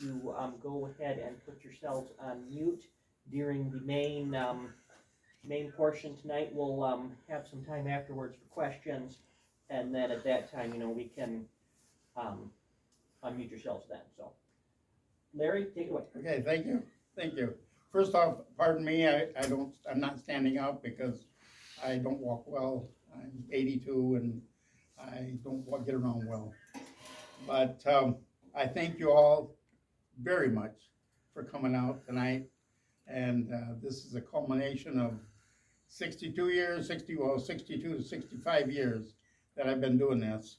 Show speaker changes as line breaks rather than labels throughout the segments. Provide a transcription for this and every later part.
to go ahead and put yourselves on mute during the main portion tonight. We'll have some time afterwards for questions, and then at that time, we can um, unmute yourselves then. So, Larry, take it away.
Okay, thank you. First off, pardon me, I'm not standing up because I don't walk well. I'm 82 and I don't get around well. But I thank you all very much for coming out tonight. And this is a culmination of 62 to 65 years that I've been doing this.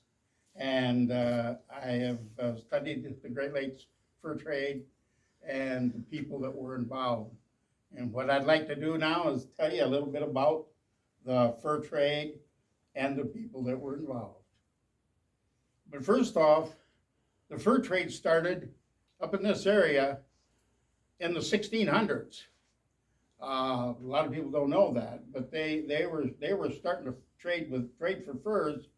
And I have studied the Great Lakes fur trade and the people that were involved. And what I'd like to do now is tell you a little bit about the fur trade and the people that were involved. But first off, the fur trade started up in this area in the 1600s. A lot of people don't know that, but they were starting to trade for furs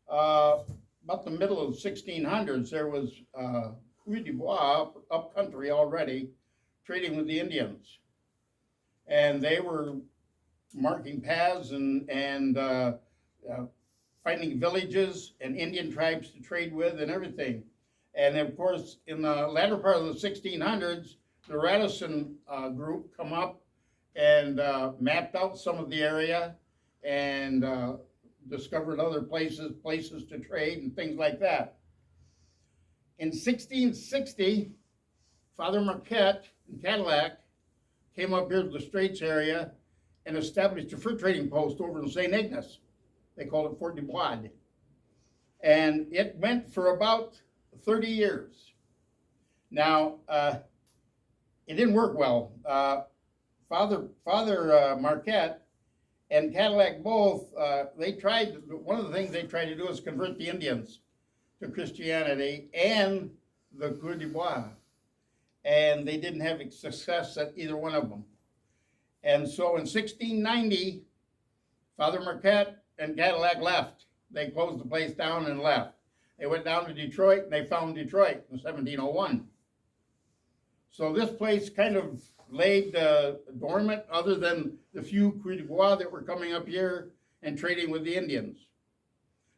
about the middle of the 1600s. There was Rue du Bois up country already trading with the Indians, and they were marking paths and finding villages and Indian tribes to trade with and everything. And of course, in the latter part of the 1600s, the Radisson group come up and mapped out some of the area and discovered other places to trade and things like that. In 1660, Father Marquette in Cadillac came up here to the Straits area and established a fur trading post over in St. Ignace. They called it Fort du Bois. And it went for about 30 years. Now, it didn't work well. Father Marquette and Cadillac both, one of the things they tried to do is convert the Indians to Christianity and the Coeur du Bois. And they didn't have success at either one of them. And so in 1690, Father Marquette and Cadillac left. They closed the place down and left. They went down to Detroit and they found Detroit in 1701. So this place kind of laid dormant other than the few Coeur du Bois that were coming up here and trading with the Indians.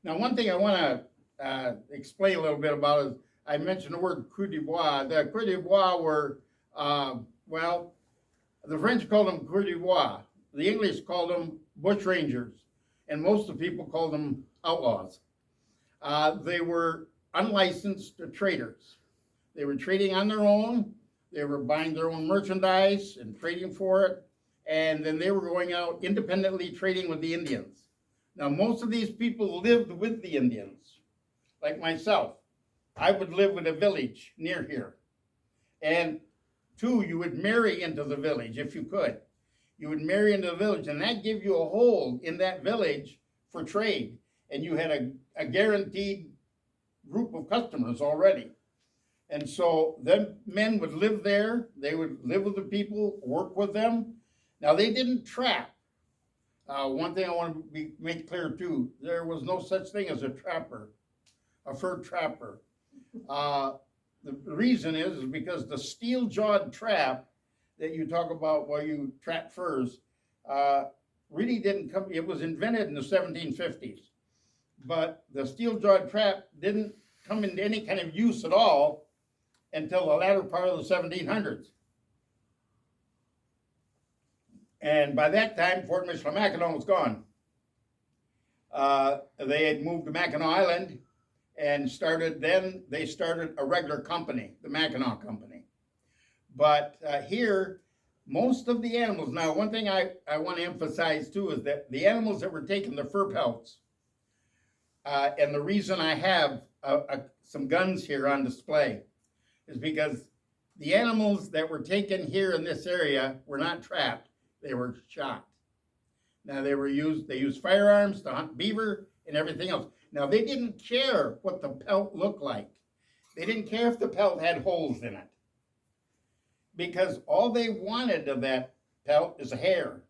Now, one thing I want to explain a little bit about is I mentioned the word Coeur du Bois. The Coeur du Bois were, the French called them Coeur du Bois. The English called them bush rangers, and most of the people called them outlaws. They were unlicensed traders. They were trading on their own. They were buying their own merchandise and trading for it, and then they were going out independently trading with the Indians. Now, most of these people lived with the Indians, like myself. I would live in a village near here. And two, you would marry into the village if you could. You would marry into the village, and that gave you a hold in that village for trade. And you had a guaranteed group of customers already. And so then men would live there. They would live with the people, work with them. Now, they didn't trap. One thing I want to make clear, too, there was no such thing as a trapper, a fur trapper. The reason is because the steel-jawed trap that you talk about while you trap furs really didn't come. It was invented in the 1750s. But the steel-jawed trap didn't come into any kind of use at all until the latter part of the 1700s. And by that time, Fort Mackinaw was gone. They had moved to Mackinaw Island and they started a regular company, the Mackinaw Company. But here, most of the animals, now one thing I want to emphasize too is that the animals that were taking the fur pelts, and the reason I have some guns here on display is because the animals that were taken here in this area were not trapped, they were shot. Now they used firearms to hunt beaver and everything else. Now they didn't care what the pelt looked like. They didn't care if the pelt had holes in it. Because all they wanted of that pelt is a hair.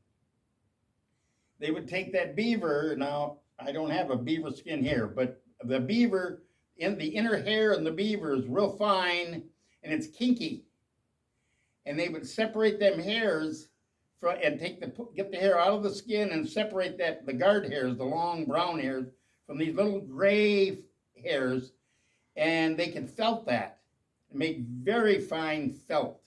They would take that beaver, now I don't have a beaver skin here, but the beaver, in the inner hair in the beaver is real fine, and it's kinky. And they would separate them hairs and get the hair out of the skin and separate the guard hairs, the long brown hairs, from these little gray hairs, and they could felt that. It made very fine felt.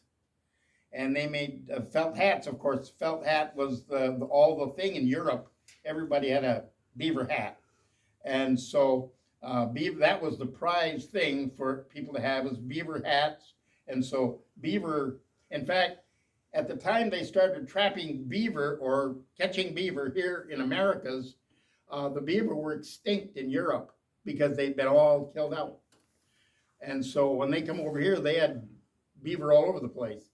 And they made felt hats, of course. Felt hat was all the thing in Europe. Everybody had a beaver hat. And so that was the prize thing for people to have, was beaver hats. And so beaver, in fact, at the time they started trapping beaver or catching beaver here in Americas, the beaver were extinct in Europe because they'd been all killed out. And so when they come over here, they had beaver all over the place.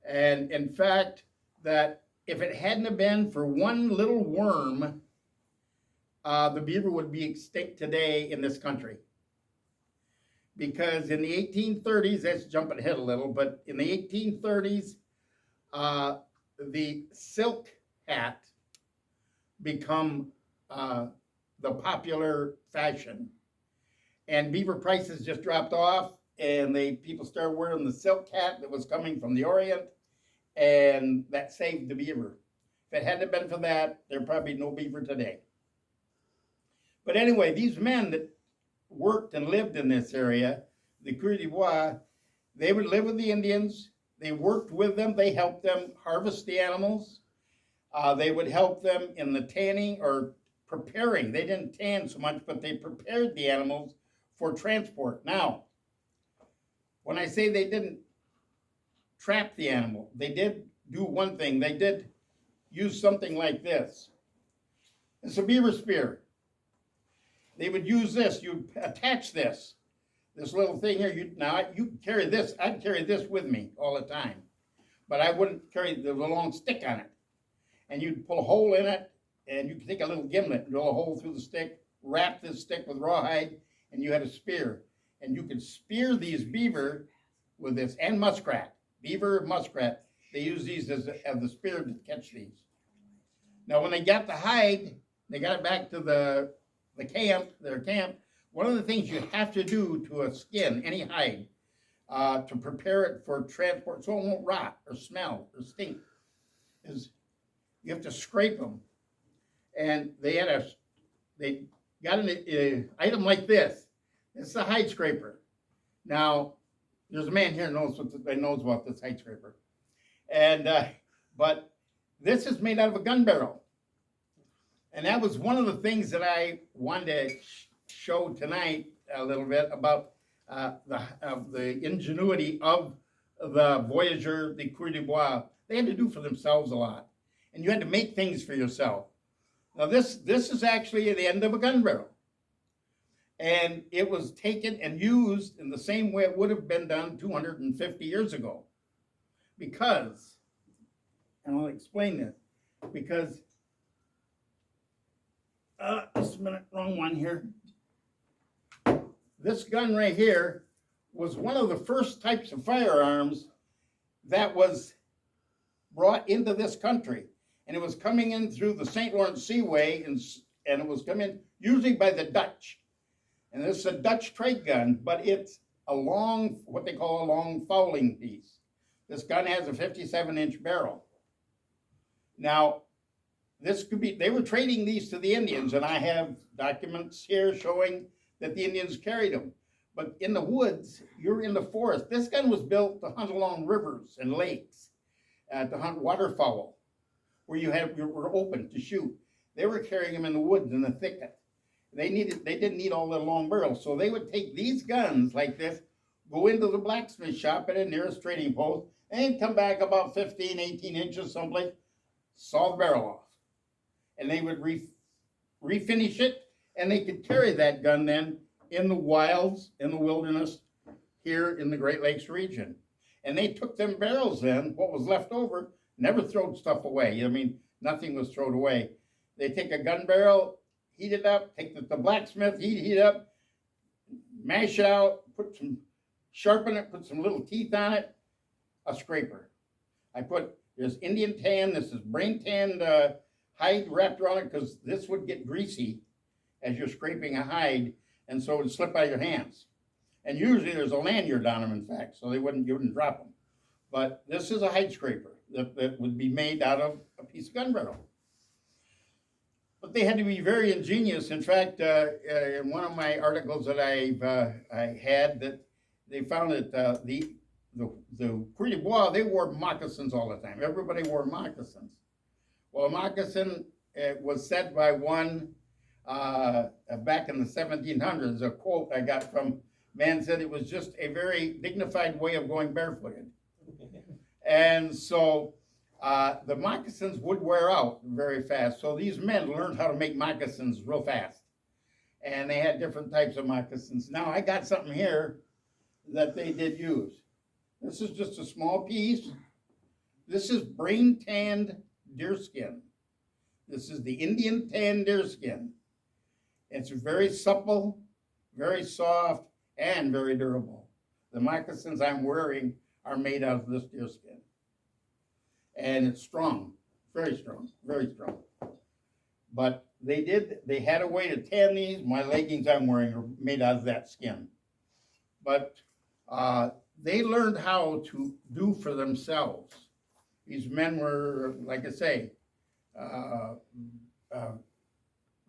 And in fact, that if it hadn't have been for one little worm, the beaver would be extinct today in this country. Because in the 1830s, that's jumping ahead a little, but in the 1830s, the silk hat become the popular fashion. And beaver prices just dropped off, and people started wearing the silk hat that was coming from the Orient, and that saved the beaver. If it hadn't been for that, there'd probably be no beaver today. But anyway, these men that worked and lived in this area, the Coeur d'Ivoire, they would live with the Indians. They worked with them. They helped them harvest the animals. They would help them in the tanning or preparing. They didn't tan so much, but they prepared the animals for transport. Now, when I say they didn't trap the animal, they did do one thing. They did use something like this. It's a beaver spear. They would use this. You attach this little thing here. You carry this. I'd carry this with me all the time, but I wouldn't carry the long stick on it. And you'd pull a hole in it, and you could take a little gimlet, drill a hole through the stick, wrap this stick with rawhide, and you had a spear. And you could spear these beaver with this, and muskrat. Beaver, muskrat. They use these as the spear to catch these. Now, when they got the hide, they got it back to their camp. One of the things you have to do to a skin, any hide, to prepare it for transport so it won't rot or smell or stink, is you have to scrape them. And they got an item like this. This is a hide scraper. Now, there's a man here that knows about this hide scraper. And but this is made out of a gun barrel. And that was one of the things that I wanted to show tonight a little bit about the ingenuity of the voyageur, the Coeur d'Ivoire. They had to do for themselves a lot. And you had to make things for yourself. Now this is actually the end of a gun barrel. And it was taken and used in the same way it would have been done 250 years ago. Because, and I'll explain this, because just a minute, wrong one here. This gun right here was one of the first types of firearms that was brought into this country. And it was coming in through the St. Lawrence Seaway, and it was coming usually by the Dutch. And this is a Dutch trade gun, but it's what they call a long fowling piece. This gun has a 57-inch barrel. Now, they were trading these to the Indians, and I have documents here showing that the Indians carried them. But in the woods, you're in the forest. This gun was built to hunt along rivers and lakes, to hunt waterfowl, where you were open to shoot. They were carrying them in the woods in the thicket. They didn't need all the long barrels, so they would take these guns like this, go into the blacksmith shop at the nearest trading post, and come back about 15, 18 inches someplace, saw the barrel off. And they would refinish it, and they could carry that gun then in the wilds, in the wilderness, here in the Great Lakes region. And they took them barrels then, what was left over, never throwed stuff away. I mean, nothing was thrown away. They take a gun barrel, heat it up, take the blacksmith, heat it up, mash it out, sharpen it, put some little teeth on it, a scraper. There's Indian tan, this is brain tanned hide wrapped around it, because this would get greasy as you're scraping a hide, and so it would slip out of your hands. And usually there's a lanyard on them, in fact, so you wouldn't drop them. But this is a hide scraper that would be made out of a piece of gun barrel. But they had to be very ingenious. In fact, in one of my articles that I had, that they found that the Croix de Bois, they wore moccasins all the time. Everybody wore moccasins. Well, a moccasin was said by one back in the 1700s, a quote I got from man said it was just a very dignified way of going barefooted. And so the moccasins would wear out very fast. So these men learned how to make moccasins real fast. And they had different types of moccasins. Now I got something here that they did use. This is just a small piece. This is brain tanned deerskin. This is the Indian tan deerskin. It's very supple, very soft, and very durable. The moccasins I'm wearing are made out of this deerskin. And it's strong, very strong, very strong. But they had a way to tan these. My leggings I'm wearing are made out of that skin. But they learned how to do for themselves. These men were, like I say,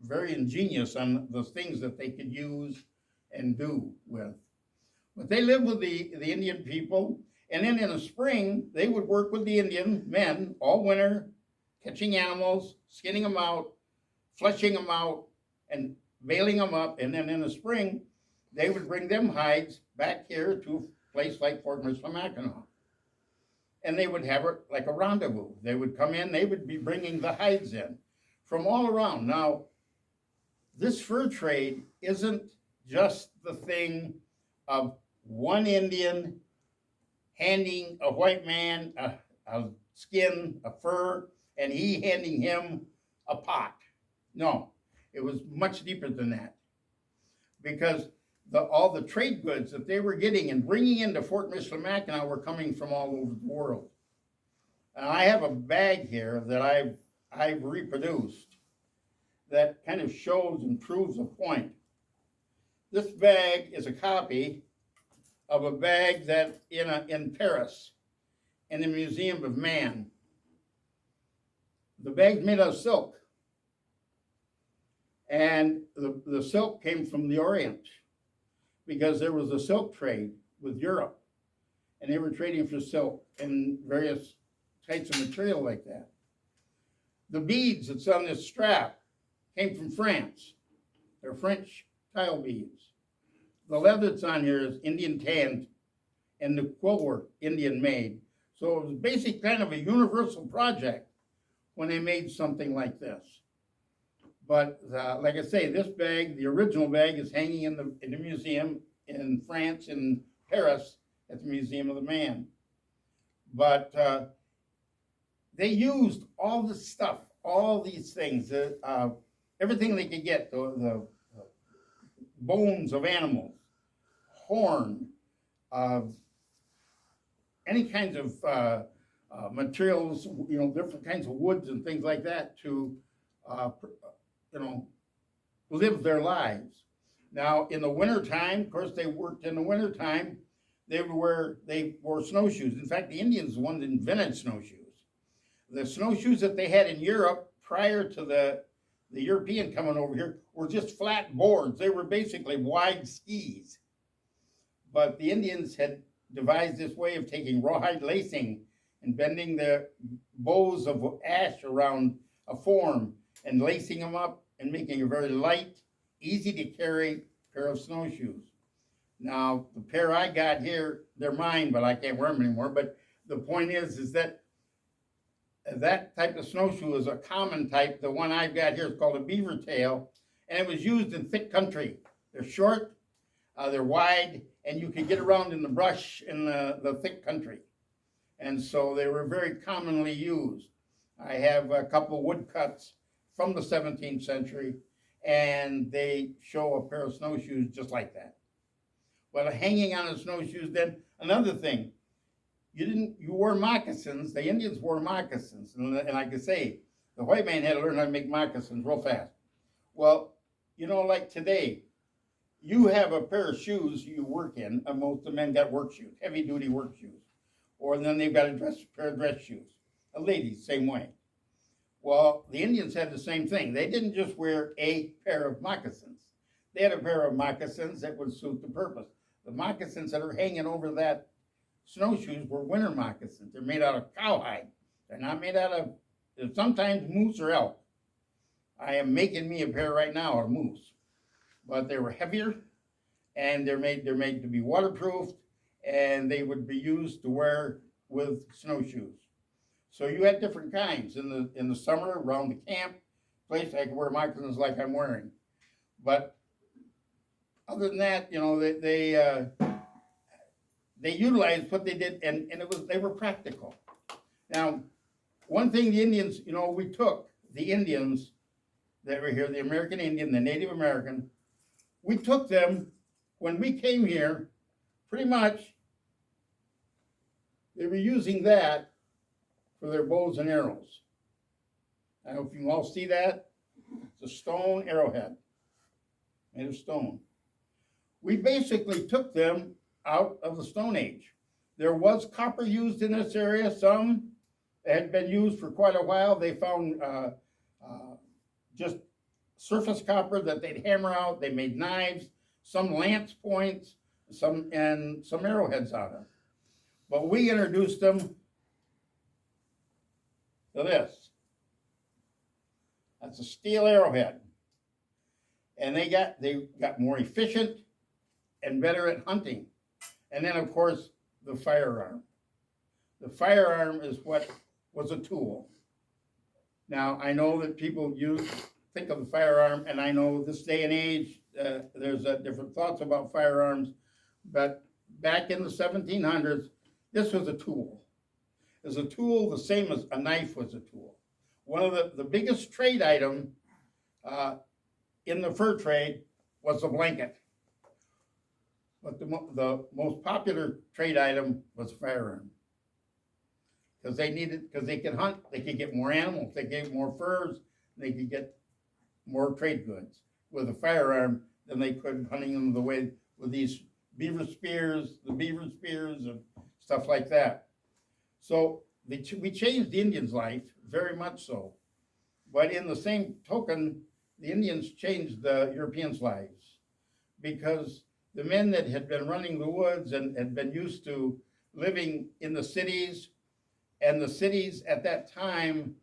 very ingenious on the things that they could use and do with. But they lived with the Indian people, and then in the spring, they would work with the Indian men all winter, catching animals, skinning them out, fleshing them out, and baling them up, and then in the spring, they would bring them hides back here to a place like Fort Mackinaw. And they would have it like a rendezvous. They would come in, they would be bringing the hides in from all around. Now, this fur trade isn't just the thing of one Indian handing a white man a skin, a fur, and he handing him a pot. No, it was much deeper than that. Because all the trade goods that they were getting and bringing into Fort Mackinaw were coming from all over the world. And I have a bag here that I've reproduced that kind of shows and proves a point. This bag is a copy of a bag that in Paris, in the Museum of Man. The bag's made out of silk. And the silk came from the Orient because there was a silk trade with Europe. And they were trading for silk and various types of material like that. The beads that's on this strap came from France. They're French tile beads. The leather that's on here is Indian tanned, and the quilt work Indian made. So it was basically kind of a universal project when they made something like this. But like I say, this bag, the original bag, is hanging in the museum in France, in Paris, at the Museum of the Man. But they used all this stuff, all these things, everything they could get, the bones of animals, horn, any kinds of materials, different kinds of woods and things like that to, live their lives. Now, in the wintertime, of course, they worked in the wintertime, they wore snowshoes. In fact, the Indians, the ones that invented snowshoes. The snowshoes that they had in Europe prior to the European coming over here were just flat boards. They were basically wide skis. But the Indians had devised this way of taking rawhide lacing and bending the bows of ash around a form and lacing them up and making a very light, easy to carry pair of snowshoes. Now, the pair I got here, they're mine, but I can't wear them anymore. But the point is that type of snowshoe is a common type. The one I've got here is called a beaver tail, and it was used in thick country. They're short, they're wide, and you can get around in the brush in the thick country. And so they were very commonly used. I have a couple woodcuts from the 17th century, and they show a pair of snowshoes just like that. But hanging on the snowshoes, then another thing, you wore moccasins. The Indians wore moccasins, and like I say, the white man had to learn how to make moccasins real fast. Well, like today, you have a pair of shoes you work in, and most of the men got work shoes, heavy duty work shoes. Or then they've got a pair of dress shoes. A lady, same way. Well, the Indians had the same thing. They didn't just wear a pair of moccasins. They had a pair of moccasins that would suit the purpose. The moccasins that are hanging over that snowshoes were winter moccasins. They're made out of cowhide. They're not made out of, sometimes moose or elk. I am making me a pair right now of moose. But they were heavier, and they're made to be waterproofed, and they would be used to wear with snowshoes. So you had different kinds. In the summer, around the camp place, I could wear moccasins like I'm wearing. But other than that, they utilized what they did, and they were practical. Now, one thing the Indians, we took the Indians that were here, the American Indian, the Native American, we took them when we came here, pretty much, they were using that for their bows and arrows. I don't know if you can all see that. It's a stone arrowhead, made of stone. We basically took them out of the Stone Age. There was copper used in this area. Some had been used for quite a while. They found just surface copper that they'd hammer out. They made knives, some lance points, some arrowheads out of. But we introduced them to this. That's a steel arrowhead. And they got more efficient and better at hunting. And then, of course, the firearm. The firearm is what was a tool. Now, I know that people think of the firearm, and I know this day and age, there's different thoughts about firearms, but back in the 1700s, this was a tool. It was a tool the same as a knife was a tool. One of the biggest trade item in the fur trade was the blanket. But the most popular trade item was firearm. Because they could hunt, they could get more animals, they could get more furs, they could get more trade goods with a firearm than they could hunting them the way with these beaver spears and stuff like that. So we changed the Indians' life, very much so. But in the same token, the Indians changed the Europeans' lives, because the men that had been running the woods and had been used to living in the cities, and the cities at that time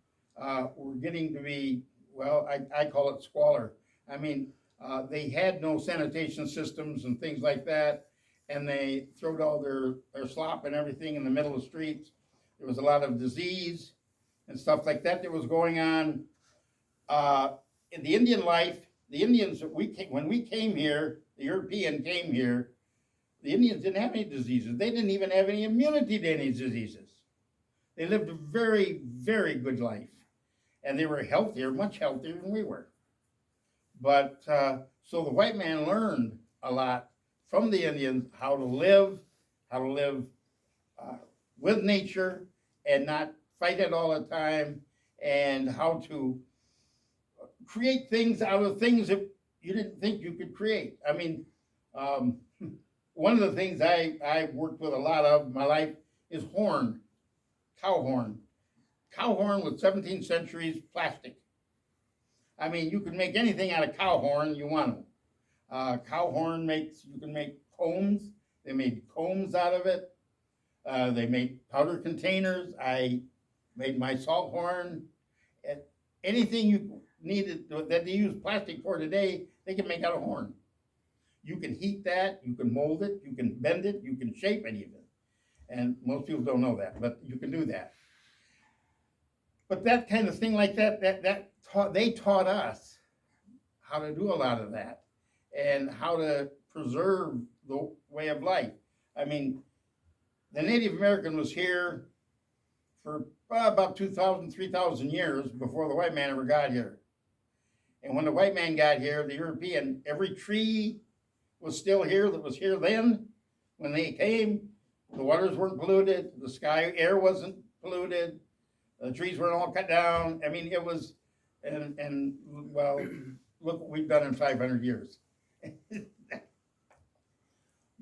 were getting to be, well, I call it squalor. I mean, they had no sanitation systems and things like that, and they throwed all their slop and everything in the middle of the streets. There was a lot of disease and stuff like that was going on. In the Indian life, the Indians, when we came here, the European came here, the Indians didn't have any diseases. They didn't even have any immunity to any diseases. They lived a very, very good life. And they were healthier, much healthier than we were. But, so the white man learned a lot from the Indians how to live with nature and not fight it all the time, and how to create things out of things that you didn't think you could create. I mean, one of the things I worked with a lot of in my life is horn, cow horn. Cow horn was 17th century plastic. I mean, you can make anything out of cow horn you want to. Cow horn you can make combs. They made combs out of it. They made powder containers. I made my salt horn. And anything you needed that they use plastic for today, they can make out of horn. You can heat that, you can mold it, you can bend it, you can shape it even. And most people don't know that, but you can do that. But that kind of thing like they taught us how to do a lot of that and how to preserve the way of life. I mean, the Native American was here for about 2,000, 3,000 years before the white man ever got here. And when the white man got here, the European, every tree was still here that was here then. When they came, the waters weren't polluted, the sky air wasn't polluted, the trees weren't all cut down. I mean, it was, and well, look what we've done in 500 years.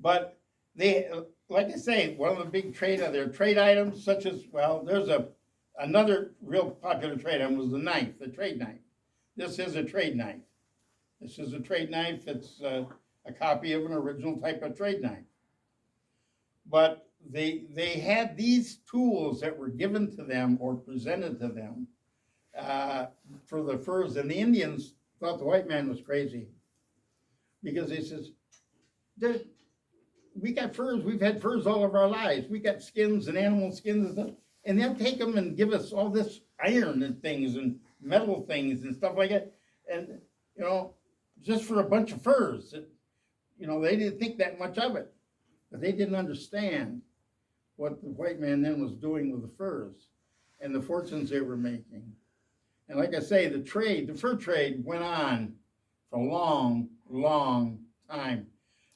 But they, like I say, one of the big their trade items, such as, well, there's another real popular trade item was the knife, the trade knife. This is a trade knife. This is a trade knife. It's a copy of an original type of trade knife. But they had these tools that were given to them or presented to them for the furs, and the Indians thought the white man was crazy because they says, we got furs, we've had furs all of our lives, we got skins and animal skins and stuff, and they'll take them and give us all this iron and things and metal things and stuff like that, and just for a bunch of furs. They didn't think that much of it, but they didn't understand what the white man then was doing with the furs and the fortunes they were making. And like I say, the fur trade went on for a long, long time.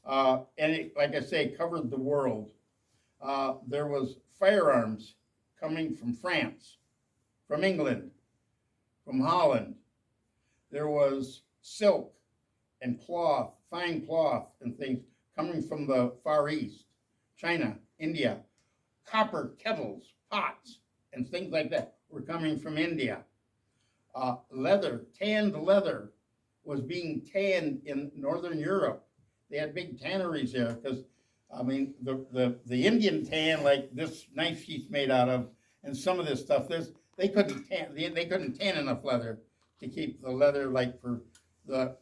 And it, like I say, covered the world. There was firearms coming from France, from England, from Holland. There was silk and cloth, fine cloth and things coming from the Far East, China, India. Copper kettles, pots, and things like that were coming from India. Leather, tanned leather, was being tanned in Northern Europe. They had big tanneries there because, the Indian tan, like this knife sheath's made out of, and some of this stuff, they couldn't tan enough leather to keep the leather like for the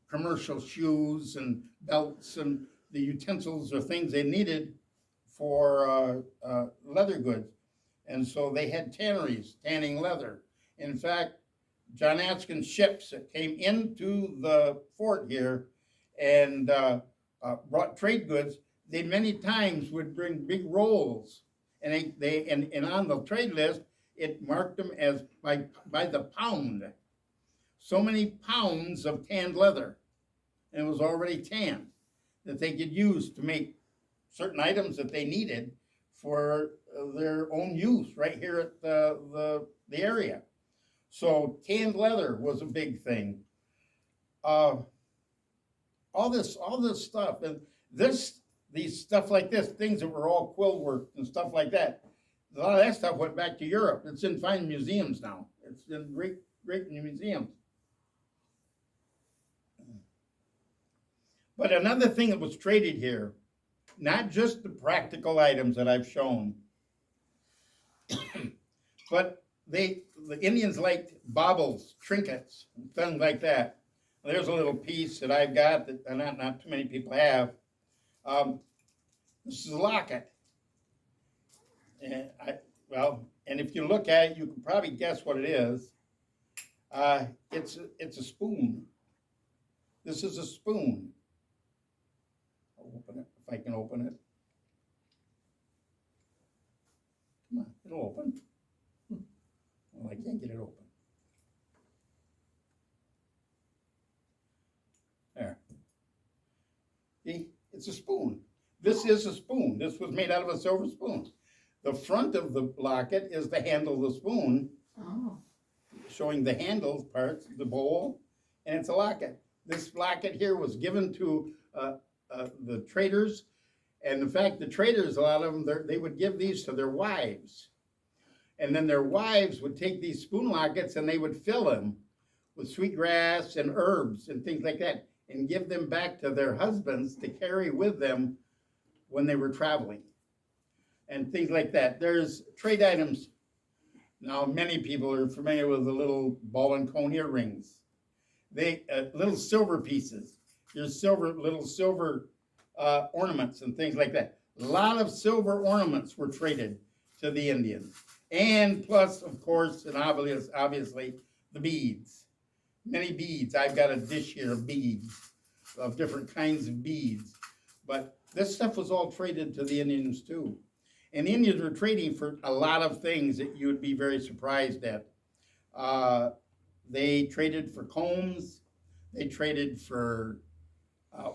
commercial shoes and belts and the utensils or things they needed for leather goods. And so they had tanneries tanning leather. In fact, John Atkin's ships that came into the fort here and brought trade goods, they many times would bring big rolls, and and on the trade list it marked them as by the pound, so many pounds of tanned leather, and it was already tanned, that they could use to make certain items that they needed for their own use right here at the area. So tanned leather was a big thing. All this stuff, and these stuff like this, things that were all quill work and stuff like that. A lot of that stuff went back to Europe. It's in fine museums now. It's in great museums. But another thing that was traded here, not just the practical items that I've shown, but the Indians liked baubles, trinkets, things like that. There's a little piece that I've got that not too many people have. This is a locket. And if you look at it, you can probably guess what it is. It's a spoon. This is a spoon. I'll open it if I can open it. Come on, it'll open. Well, I can't get it open. There. See, it's a spoon. This is a spoon. This was made out of a silver spoon. The front of the locket is the handle of the spoon, showing the handle parts, the bowl, and it's a locket. This locket here was given to the traders, and in fact, the traders, a lot of them, they would give these to their wives. And then their wives would take these spoon lockets and they would fill them with sweetgrass and herbs and things like that and give them back to their husbands to carry with them when they were traveling and things like that. There's trade items. Now, many people are familiar with the little ball and cone earrings. They little silver pieces. There's little silver ornaments and things like that. A lot of silver ornaments were traded to the Indians. And plus, of course, and obviously, the beads. Many beads. I've got a dish here of beads, of different kinds of beads. But this stuff was all traded to the Indians too. And the Indians were trading for a lot of things that you would be very surprised at. They traded for combs. They traded for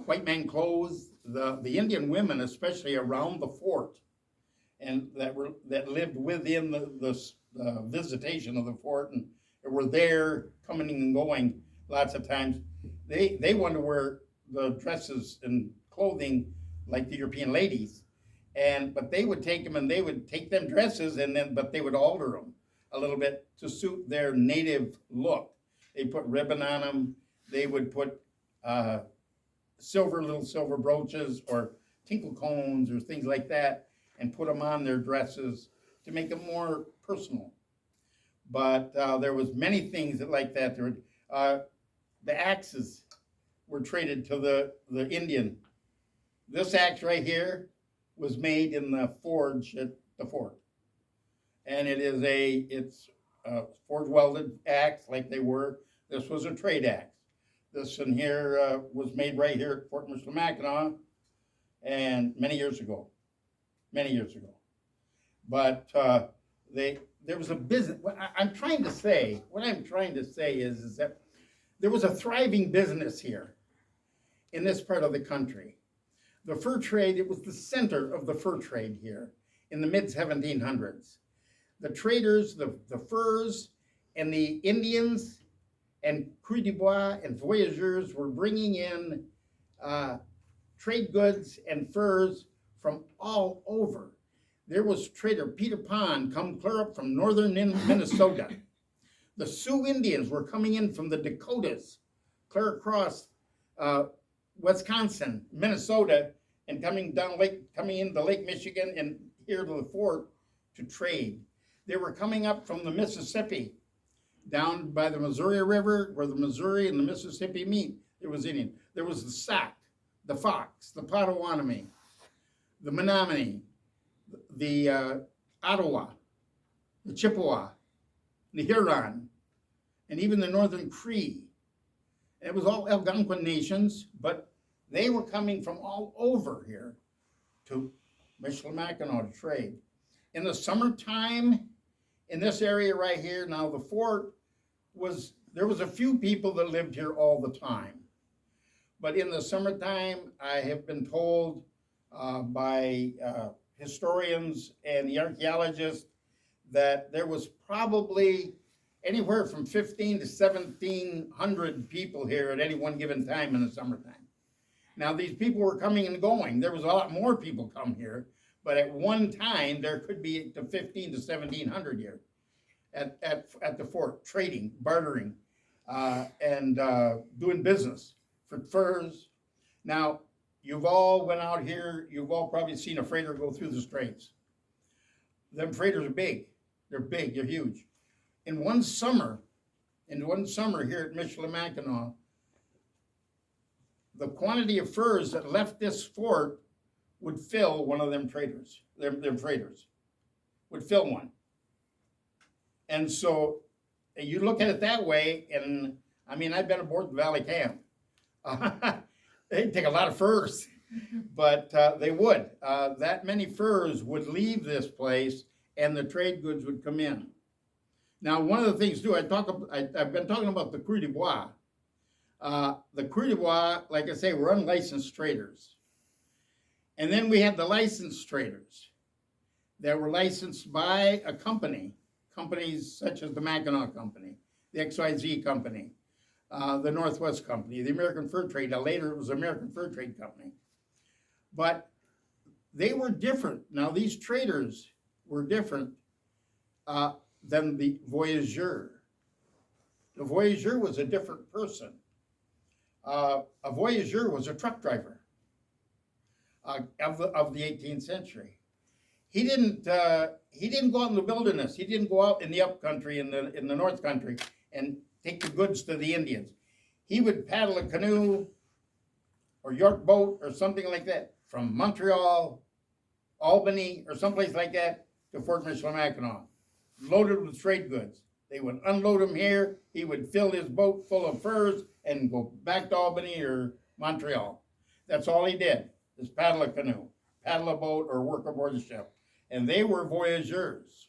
white man clothes. The Indian women, especially around the fort, and that lived within the visitation of the fort and were there coming and going lots of times. They wanted to wear the dresses and clothing like the European ladies. But they would take them and they would take them dresses but they would alter them a little bit to suit their native look. They put ribbon on them. They would put little silver brooches or tinkle cones or things like that and put them on their dresses to make them more personal. But there was many things like that. The axes were traded to the Indian. This axe right here was made in the forge at the fort, and it's a forge welded axe like they were. This was a trade axe. This one here was made right here at Fort Mackinaw, and many years ago. But there was a business. What I'm trying to say is that there was a thriving business here in this part of the country. The fur trade, it was the center of the fur trade here in the mid-1700s. The traders, the furs, and the Indians and Cru de Bois and voyageurs were bringing in trade goods and furs from all over. There was trader Peter Pond come clear up from northern Minnesota. The Sioux Indians were coming in from the Dakotas, clear across Wisconsin, Minnesota, and coming into Lake Michigan and here to the fort to trade. They were coming up from the Mississippi, down by the Missouri River, where the Missouri and the Mississippi meet. There was Indian. There was the Sac, the Fox, the Potawatomi, the Menominee, the Ottawa, the Chippewa, the Huron, and even the Northern Cree. And it was all Algonquin nations, but they were coming from all over here to Michilimackinac to trade. In the summertime, in this area right here, now the fort there was a few people that lived here all the time. But in the summertime, I have been told by historians and the archaeologists that there was probably anywhere from 15 to 1,700 people here at any one given time in the summertime. Now, these people were coming and going. There was a lot more people come here, but at one time, there could be to 15 to 1,700 here at the fort, trading, bartering, and doing business for furs. Now, you've all went out here, you've all probably seen a freighter go through the straits. Them freighters are big. They're big, they're huge. In one summer here at Michilimackinac, the quantity of furs that left this fort would fill one of them freighters would fill one. And so you look at it that way, and I mean, I've been aboard the Valley Camp. They'd take a lot of furs, but they would. That many furs would leave this place, and the trade goods would come in. Now, one of the things too, I've been talking about the Cru de Bois. The Cru de Bois, like I say, were unlicensed traders. And then we had the licensed traders that were licensed by a companies such as the Mackinaw Company, the XYZ Company, the Northwest Company, the American Fur Trade. Now later it was the American Fur Trade Company. But they were different. Now these traders were different than the voyageur. The voyageur was a different person. A voyageur was a truck driver of the 18th century. He didn't go out in the wilderness. He didn't go out in the upcountry, in the north country, and take the goods to the Indians. He would paddle a canoe or York boat or something like that from Montreal, Albany, or someplace like that to Fort Michilimackinac, loaded with trade goods. They would unload him here. He would fill his boat full of furs and go back to Albany or Montreal. That's all he did, is paddle a canoe, paddle a boat, or work aboard the ship. And they were voyageurs.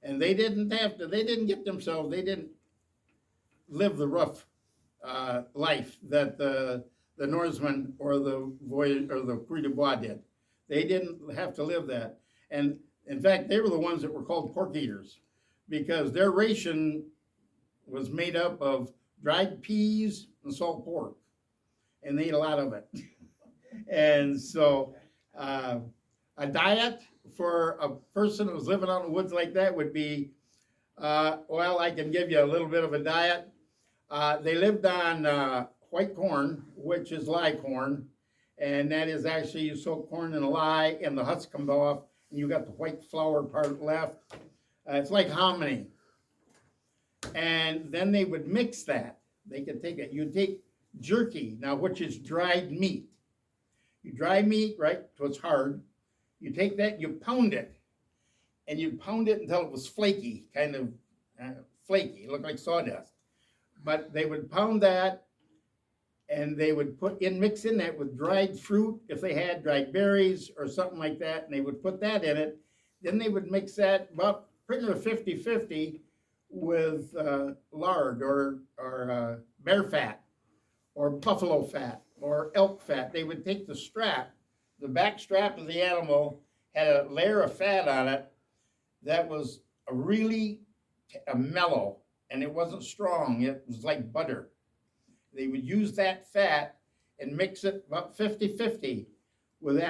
And they didn't live the rough life that the Norsemen or the Cru de Bois did. They didn't have to live that. And in fact, they were the ones that were called pork eaters, because their ration was made up of dried peas and salt pork, and they ate a lot of it. And so, a diet for a person who's living out in the woods like that would be, well, I can give you a little bit of a diet. They lived on white corn, which is lye corn, and that is actually you soak corn in a lye, and the husks come off, and you got the white flour part left. It's like hominy. And then they would mix that. They could take it. You take jerky, now which is dried meat. You dry meat, right, so it's hard. You take that, you pound it, and you pound it until it was flaky, kind of flaky, it looked like sawdust. But they would pound that, and they would mix in that with dried fruit, if they had dried berries or something like that, and they would put that in it. Then they would mix that about pretty much 50-50 with lard or bear fat or buffalo fat or elk fat. They would take the strap, the back strap of the animal had a layer of fat on it that was a really mellow, and it wasn't strong. It was like butter. They would use that fat and mix it about 50-50 with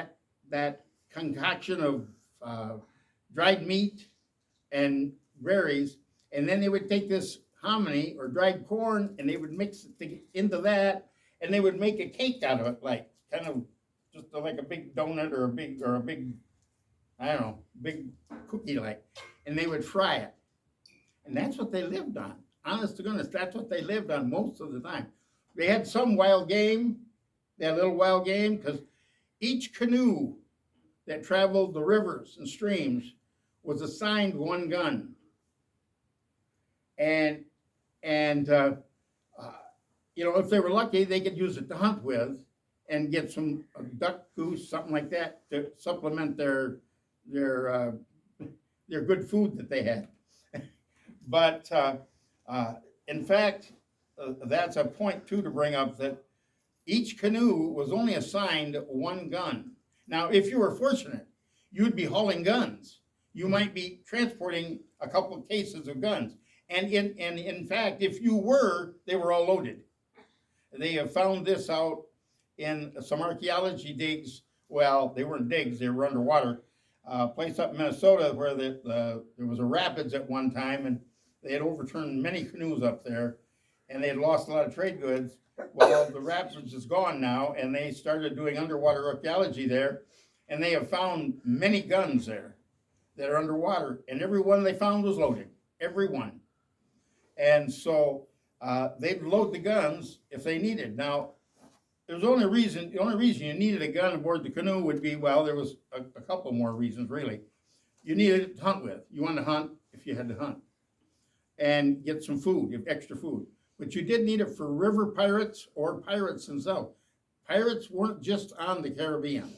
that concoction of dried meat and berries, and then they would take this hominy or dried corn and they would mix it into that, and they would make a cake out of it, like kind of just like a big donut or a big I don't know, big cookie like, and they would fry it, and that's what they lived on. Honest to goodness, that's what they lived on most of the time. They had some wild game, they had a little wild game, because each canoe that traveled the rivers and streams was assigned one gun. And you know, if they were lucky, they could use it to hunt with and get some duck, goose, something like that to supplement their good food that they had. But in fact, that's a point too to bring up, that each canoe was only assigned one gun. Now, if you were fortunate, you'd be hauling guns. You might be transporting a couple of cases of guns. And in fact, if you were, they were all loaded. They have found this out in some archaeology digs. Well, they weren't digs, they were underwater. A place up in Minnesota where there was a rapids at one time, and they had overturned many canoes up there, and they had lost a lot of trade goods. Well, the rapids is gone now, and they started doing underwater archaeology there, and they have found many guns there that are underwater, and every one they found was loaded, every one. And so they'd load the guns if they needed. Now, the only reason you needed a gun aboard the canoe would be, well, there was a couple more reasons, really. You needed it to hunt with. You wanted to hunt if you had to hunt, and get some food, extra food. But you did need it for river pirates or pirates themselves. Pirates weren't just on the Caribbean.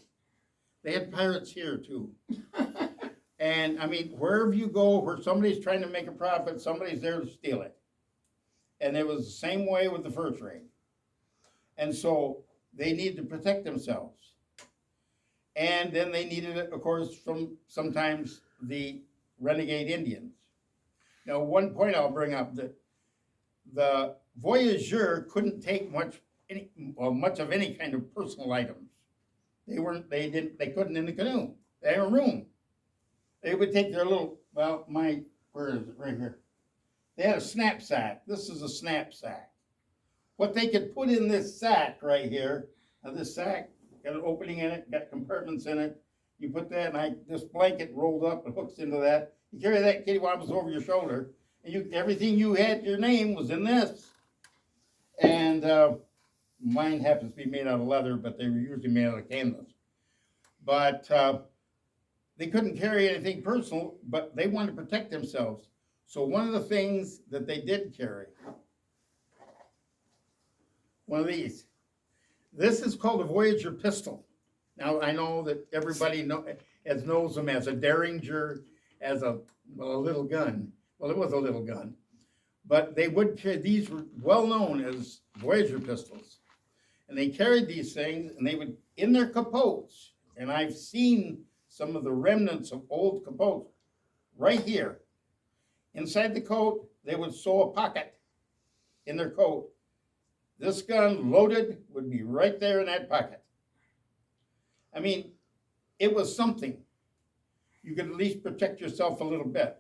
They had pirates here too. And I mean, wherever you go, where somebody's trying to make a profit, somebody's there to steal it. And it was the same way with the fur trade. And so they needed to protect themselves. And then they needed it, of course, from sometimes the renegade Indians. Now, one point I'll bring up, that the voyageur couldn't take much of any kind of personal items. They couldn't in the canoe. They had room. They would take their little, where is it? Right here. They had a knapsack. This is a knapsack. What they could put in this sack right here, this sack got an opening in it, got compartments in it. You put that, and this blanket rolled up and hooks into that. You carry that kitty wampus over your shoulder, and everything you had, your name was in this. And mine happens to be made out of leather, but they were usually made out of canvas. But they couldn't carry anything personal, but they wanted to protect themselves. So one of the things that they did carry, one of these. This is called a Voyager pistol. Now, I know that everybody knows them as a Derringer, as a little gun. Well, it was a little gun. But they would carry, these were well known as Voyager pistols. And they carried these things, and they would, in their capotes, and I've seen some of the remnants of old capotes right here. Inside the coat, they would sew a pocket in their coat. This gun, loaded, would be right there in that pocket. I mean, it was something. You could at least protect yourself a little bit.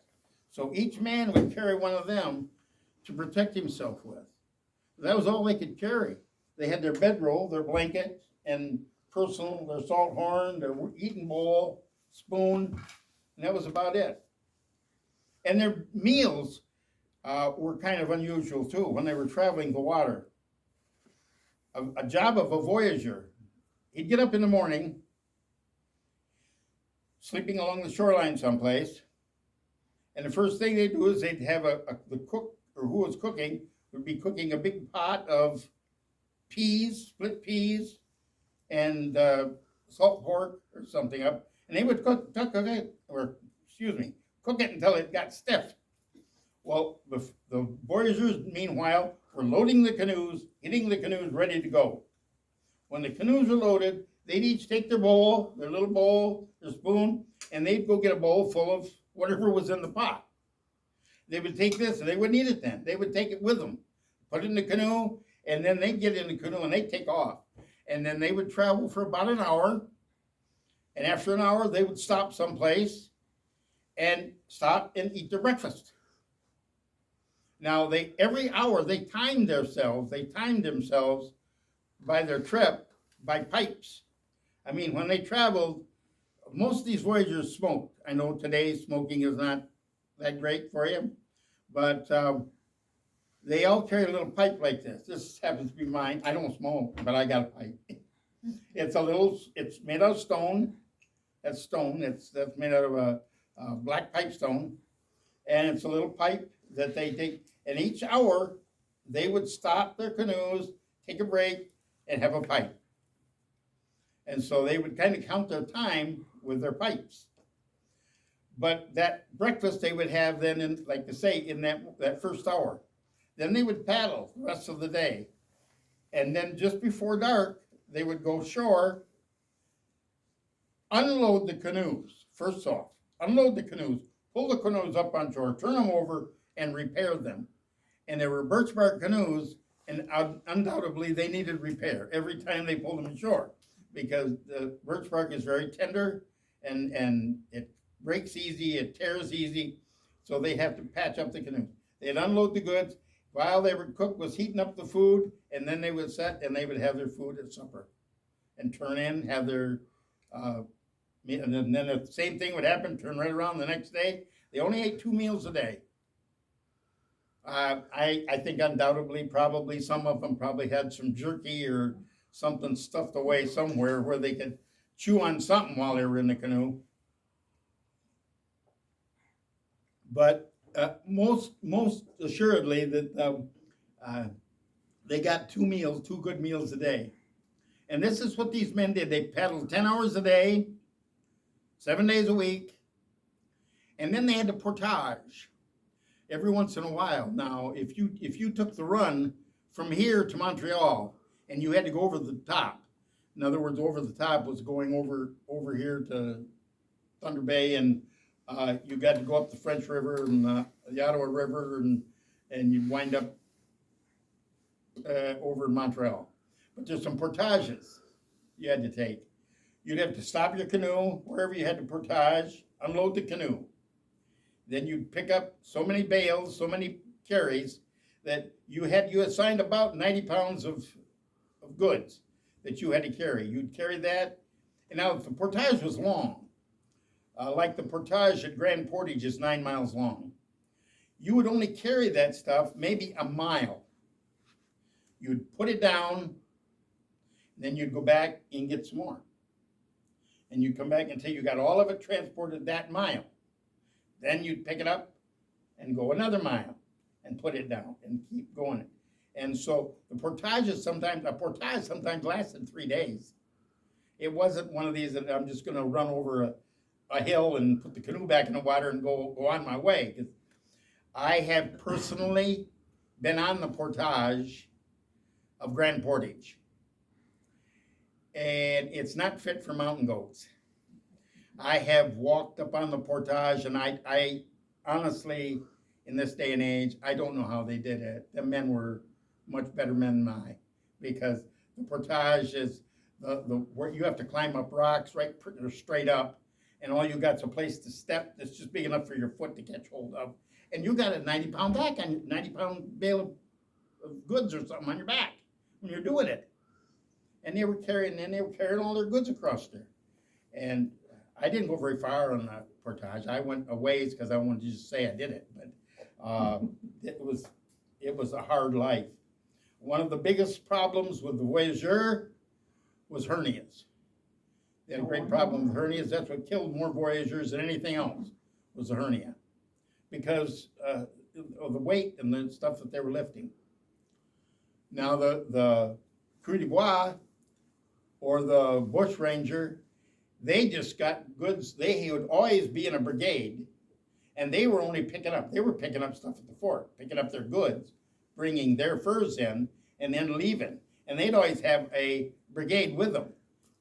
So each man would carry one of them to protect himself with. That was all they could carry. They had their bedroll, their blanket, and personal, their salt horn, their eating bowl, spoon, and that was about it. And their meals were kind of unusual too when they were traveling the water. A job of a voyager, he'd get up in the morning, sleeping along the shoreline someplace, and the first thing they'd do is they'd have the cook, or who was cooking, would be cooking a big pot of peas, split peas, and salt pork or something up, and they would cook it until it got stiff. Well, the voyagers, meanwhile, were loading the canoes, getting the canoes ready to go. When the canoes were loaded, they'd each take their bowl, their little bowl, their spoon, and they'd go get a bowl full of whatever was in the pot. They would take this, and they wouldn't eat it then. They would take it with them, put it in the canoe, and then they'd get in the canoe and they'd take off. And then they would travel for about an hour, and after an hour, they would stop someplace and stop and eat their breakfast. Now, every hour, they timed themselves by their trip by pipes. I mean, when they traveled, most of these voyagers smoked. I know today smoking is not that great for you, but they all carry a little pipe like this. This happens to be mine. I don't smoke, but I got a pipe. It's made out of stone. That's stone. That's made out of a black pipe stone, and it's a little pipe that they take. And each hour, they would stop their canoes, take a break, and have a pipe. And so they would kind of count their time with their pipes. But that breakfast they would have then, in that first hour. Then they would paddle the rest of the day. And then just before dark, they would go ashore, unload the canoes, first off. Unload the canoes, pull the canoes up on shore, turn them over, and repair them. And there were birch bark canoes, and undoubtedly they needed repair every time they pulled them ashore, because the birch bark is very tender, and it breaks easy, it tears easy, so they have to patch up the canoes. They'd unload the goods while they were cook was heating up the food, and then they would set and they would have their food at supper, and turn in, have their and then the same thing would happen. Turn right around the next day. They only ate 2 meals a day. I think undoubtedly, probably some of them probably had some jerky or something stuffed away somewhere where they could chew on something while they were in the canoe. But most assuredly that they got 2 good meals a day. And this is what these men did. They paddled 10 hours a day, 7 days a week, and then they had to portage every once in a while. Now, if you took the run from here to Montreal and you had to go over the top, in other words, over the top was going over here to Thunder Bay, and you got to go up the French River and the Ottawa River, and you'd wind up over in Montreal. But there's some portages you had to take. You'd have to stop your canoe wherever you had to portage, unload the canoe. Then you'd pick up so many bales, so many carries, that you assigned about 90 pounds of goods that you had to carry. You'd carry that, and now the portage was long. Like the portage at Grand Portage is 9 miles long. You would only carry that stuff maybe a mile. You'd put it down, then you'd go back and get some more. And you'd come back until you got all of it transported that mile. Then you'd pick it up and go another mile and put it down and keep going. And so a portage sometimes lasted 3 days. It wasn't one of these that I'm just going to run over a hill and put the canoe back in the water and go on my way. 'Cause I have personally been on the portage of Grand Portage, and it's not fit for mountain goats. I have walked up on the portage, and I honestly, in this day and age, I don't know how they did it. The men were much better men than I, because the portage is, where you have to climb up rocks right straight up, and all you got's a place to step that's just big enough for your foot to catch hold of, and you got a 90-pound back on 90-pound bale of goods or something on your back when you're doing it. And they were carrying all their goods across there. And I didn't go very far on the portage. I went a ways because I wanted to just say I did it, but it was a hard life. One of the biggest problems with the voyageur was hernias. They had a great problem with hernias. That's what killed more voyageurs than anything else, was the hernia, because of the weight and the stuff that they were lifting. Now the Creux du Bois or the bush ranger, they just got goods. They would always be in a brigade, and they were only picking up stuff at the fort, picking up their goods, bringing their furs in, and then leaving. And they'd always have a brigade with them.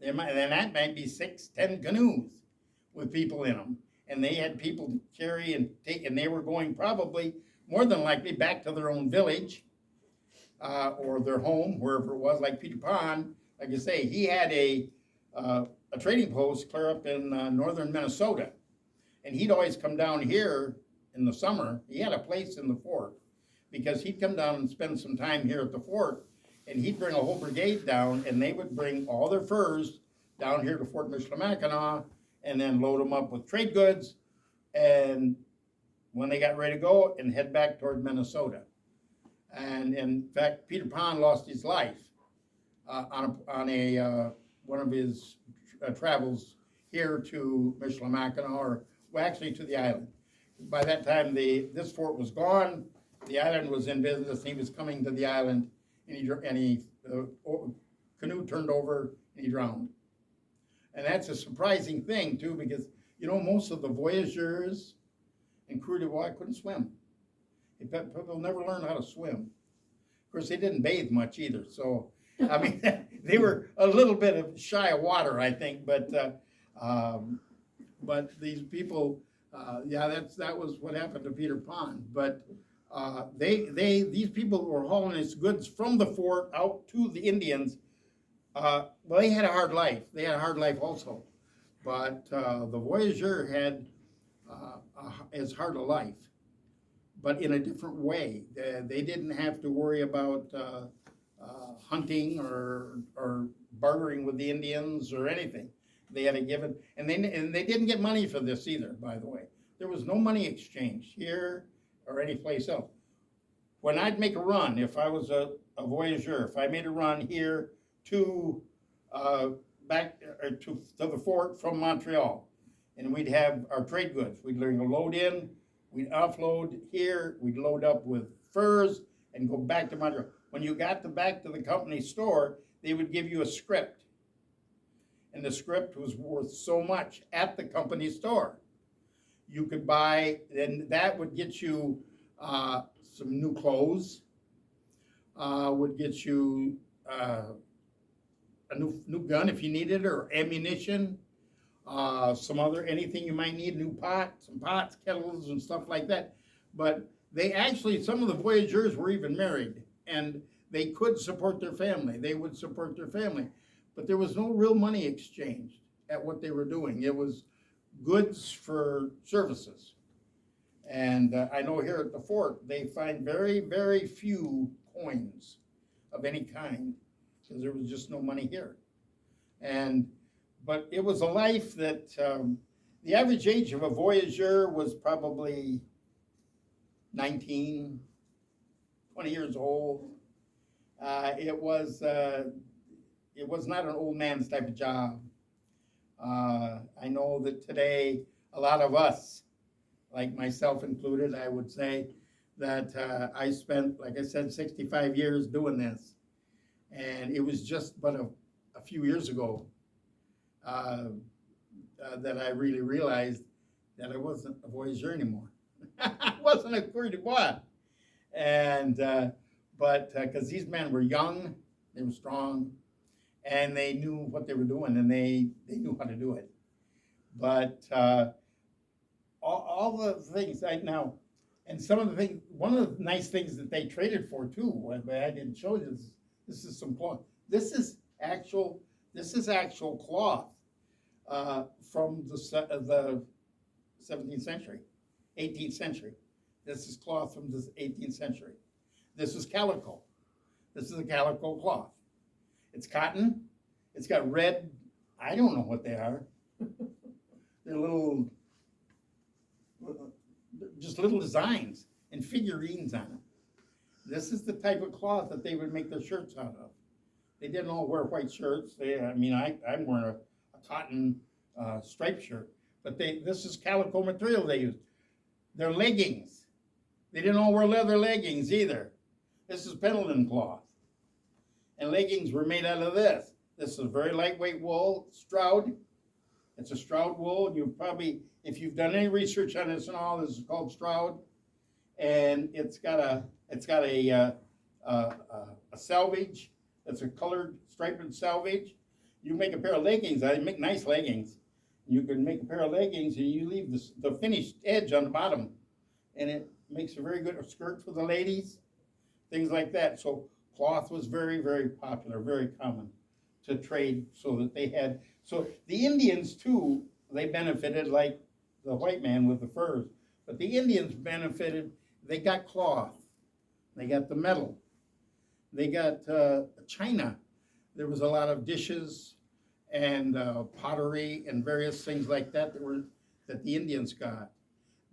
And that might be 6, 10 canoes with people in them. And they had people to carry and take, and they were going probably, more than likely, back to their own village or their home, wherever it was, like Peter Pan. Like I say, he had a trading post clear up in northern Minnesota. And he'd always come down here in the summer. He had a place in the fort because he'd come down and spend some time here at the fort, and he'd bring a whole brigade down, and they would bring all their furs down here to Fort Mackinaw and then load them up with trade goods, and when they got ready to go, and head back toward Minnesota. And in fact, Peter Pan lost his life on one of his travels here to Mackinaw, or well, actually to the island. By that time, this fort was gone. The island was in business. He was coming to the island, and he canoe turned over and he drowned. And that's a surprising thing too, because most of the voyageurs and Creux du Bois couldn't swim. People never learned how to swim. Of course, they didn't bathe much either. So, I mean, they were a little bit shy of water, I think. But these people, that was what happened to Peter Pan. But these people were hauling his goods from the fort out to the Indians. Well, they had a hard life. They had a hard life also. But the voyageur had as hard a life, but in a different way. They didn't have to worry about hunting or bartering with the Indians or anything. They had a given, and they didn't get money for this either, by the way. There was no money exchange here or any place else. When I'd make a run, if I was a voyageur, if I made a run here to back to the fort from Montreal, and we'd have our trade goods. We'd load in, we'd offload here, we'd load up with furs and go back to Montreal. When you got back to the company store, they would give you a script. And the script was worth so much at the company store. You could buy, and that would get you some new clothes, would get you a new gun if you needed it, or ammunition, anything you might need, some pots, kettles, and stuff like that. But some of the voyageurs were even married, and they could support their family. They would support their family. But there was no real money exchanged at what they were doing. It was goods for services. And I know here at the fort, they find very, very few coins of any kind, because there was just no money here. But it was a life that the average age of a voyageur was probably 19, 20 years old. It was not an old man's type of job. I know that today, a lot of us, like myself included, I would say that I spent, like I said, 65 years doing this. And it was just but a few years ago that I really realized that I wasn't a voyageur anymore. I wasn't a Creux du Bois. And, because these men were young, they were strong, and they knew what they were doing, and they knew how to do it. But all the things and some of the things, one of the nice things that they traded for too, but I didn't show you this is some cloth. This is actual This is actual cloth from the 17th century, 18th century. This is cloth from the 18th century. This is calico. This is a calico cloth. It's cotton. It's got red, I don't know what they are. They're little, just little designs and figurines on it. This is the type of cloth that they would make their shirts out of. They didn't all wear white shirts. I'm wearing a cotton striped shirt, but this is calico material they used. Their leggings. They didn't all wear leather leggings either. This is Pendleton cloth. And leggings were made out of this. This is very lightweight wool, Stroud. It's a Stroud wool. You probably, if you've done any research on this and all, this is called Stroud. And it's got a selvage. It's a colored striped selvage. You make a pair of leggings. I make nice leggings. You can make a pair of leggings and you leave the finished edge on the bottom. And it makes a very good skirt for the ladies, things like that. So cloth was very, very popular, very common to trade, so that they had, so the Indians too, they benefited like the white man with the furs, but the Indians benefited, they got cloth, they got the metal, they got china. There was a lot of dishes and pottery and various things like that that the Indians got,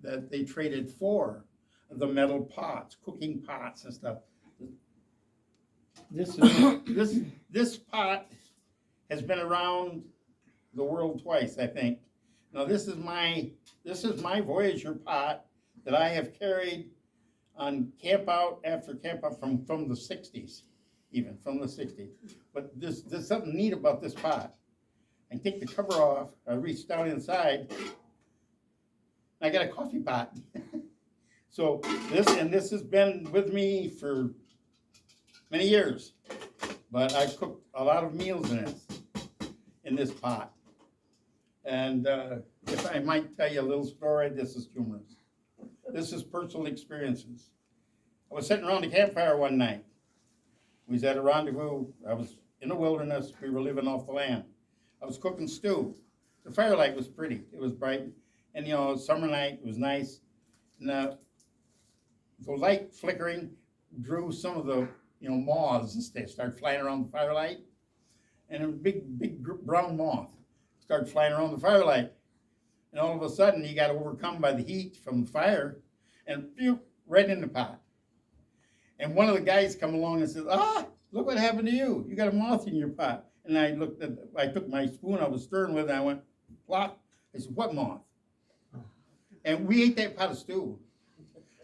that they traded for the metal pots, cooking pots and stuff. This pot has been around the world twice, I think. Now this is my Voyager pot that I have carried on camp out after camp out from the 60s, even from the 60s. But there's something neat about this pot. I take the cover off, I reach down inside, I got a coffee pot. So this has been with me for many years, but I cooked a lot of meals in this pot. And if I might tell you a little story, this is humorous. This is personal experiences. I was sitting around the campfire one night. We was at a rendezvous. I was in the wilderness. We were living off the land. I was cooking stew. The firelight was pretty. It was bright. And, summer night, it was nice. And the light flickering drew some of the, moths and they started flying around the firelight. And a big brown moth started flying around the firelight. And all of a sudden, he got overcome by the heat from the fire and right in the pot. And one of the guys come along and says, look what happened to you. You got a moth in your pot. And I took my spoon I was stirring with, and I went, plop. I said, what moth? And we ate that pot of stew.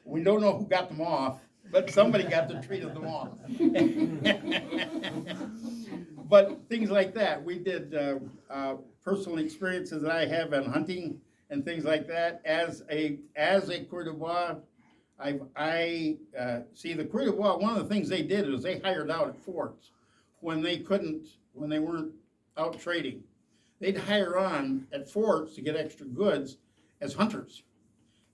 We don't know who got the moth, but somebody got the treat of the moth. But things like that. We did personal experiences that I have in hunting and things like that. As a Coeur d'Ivoire, I see the Coeur d'Ivoire, one of the things they did is they hired out at forts when they weren't out trading. They'd hire on at forts to get extra goods as hunters.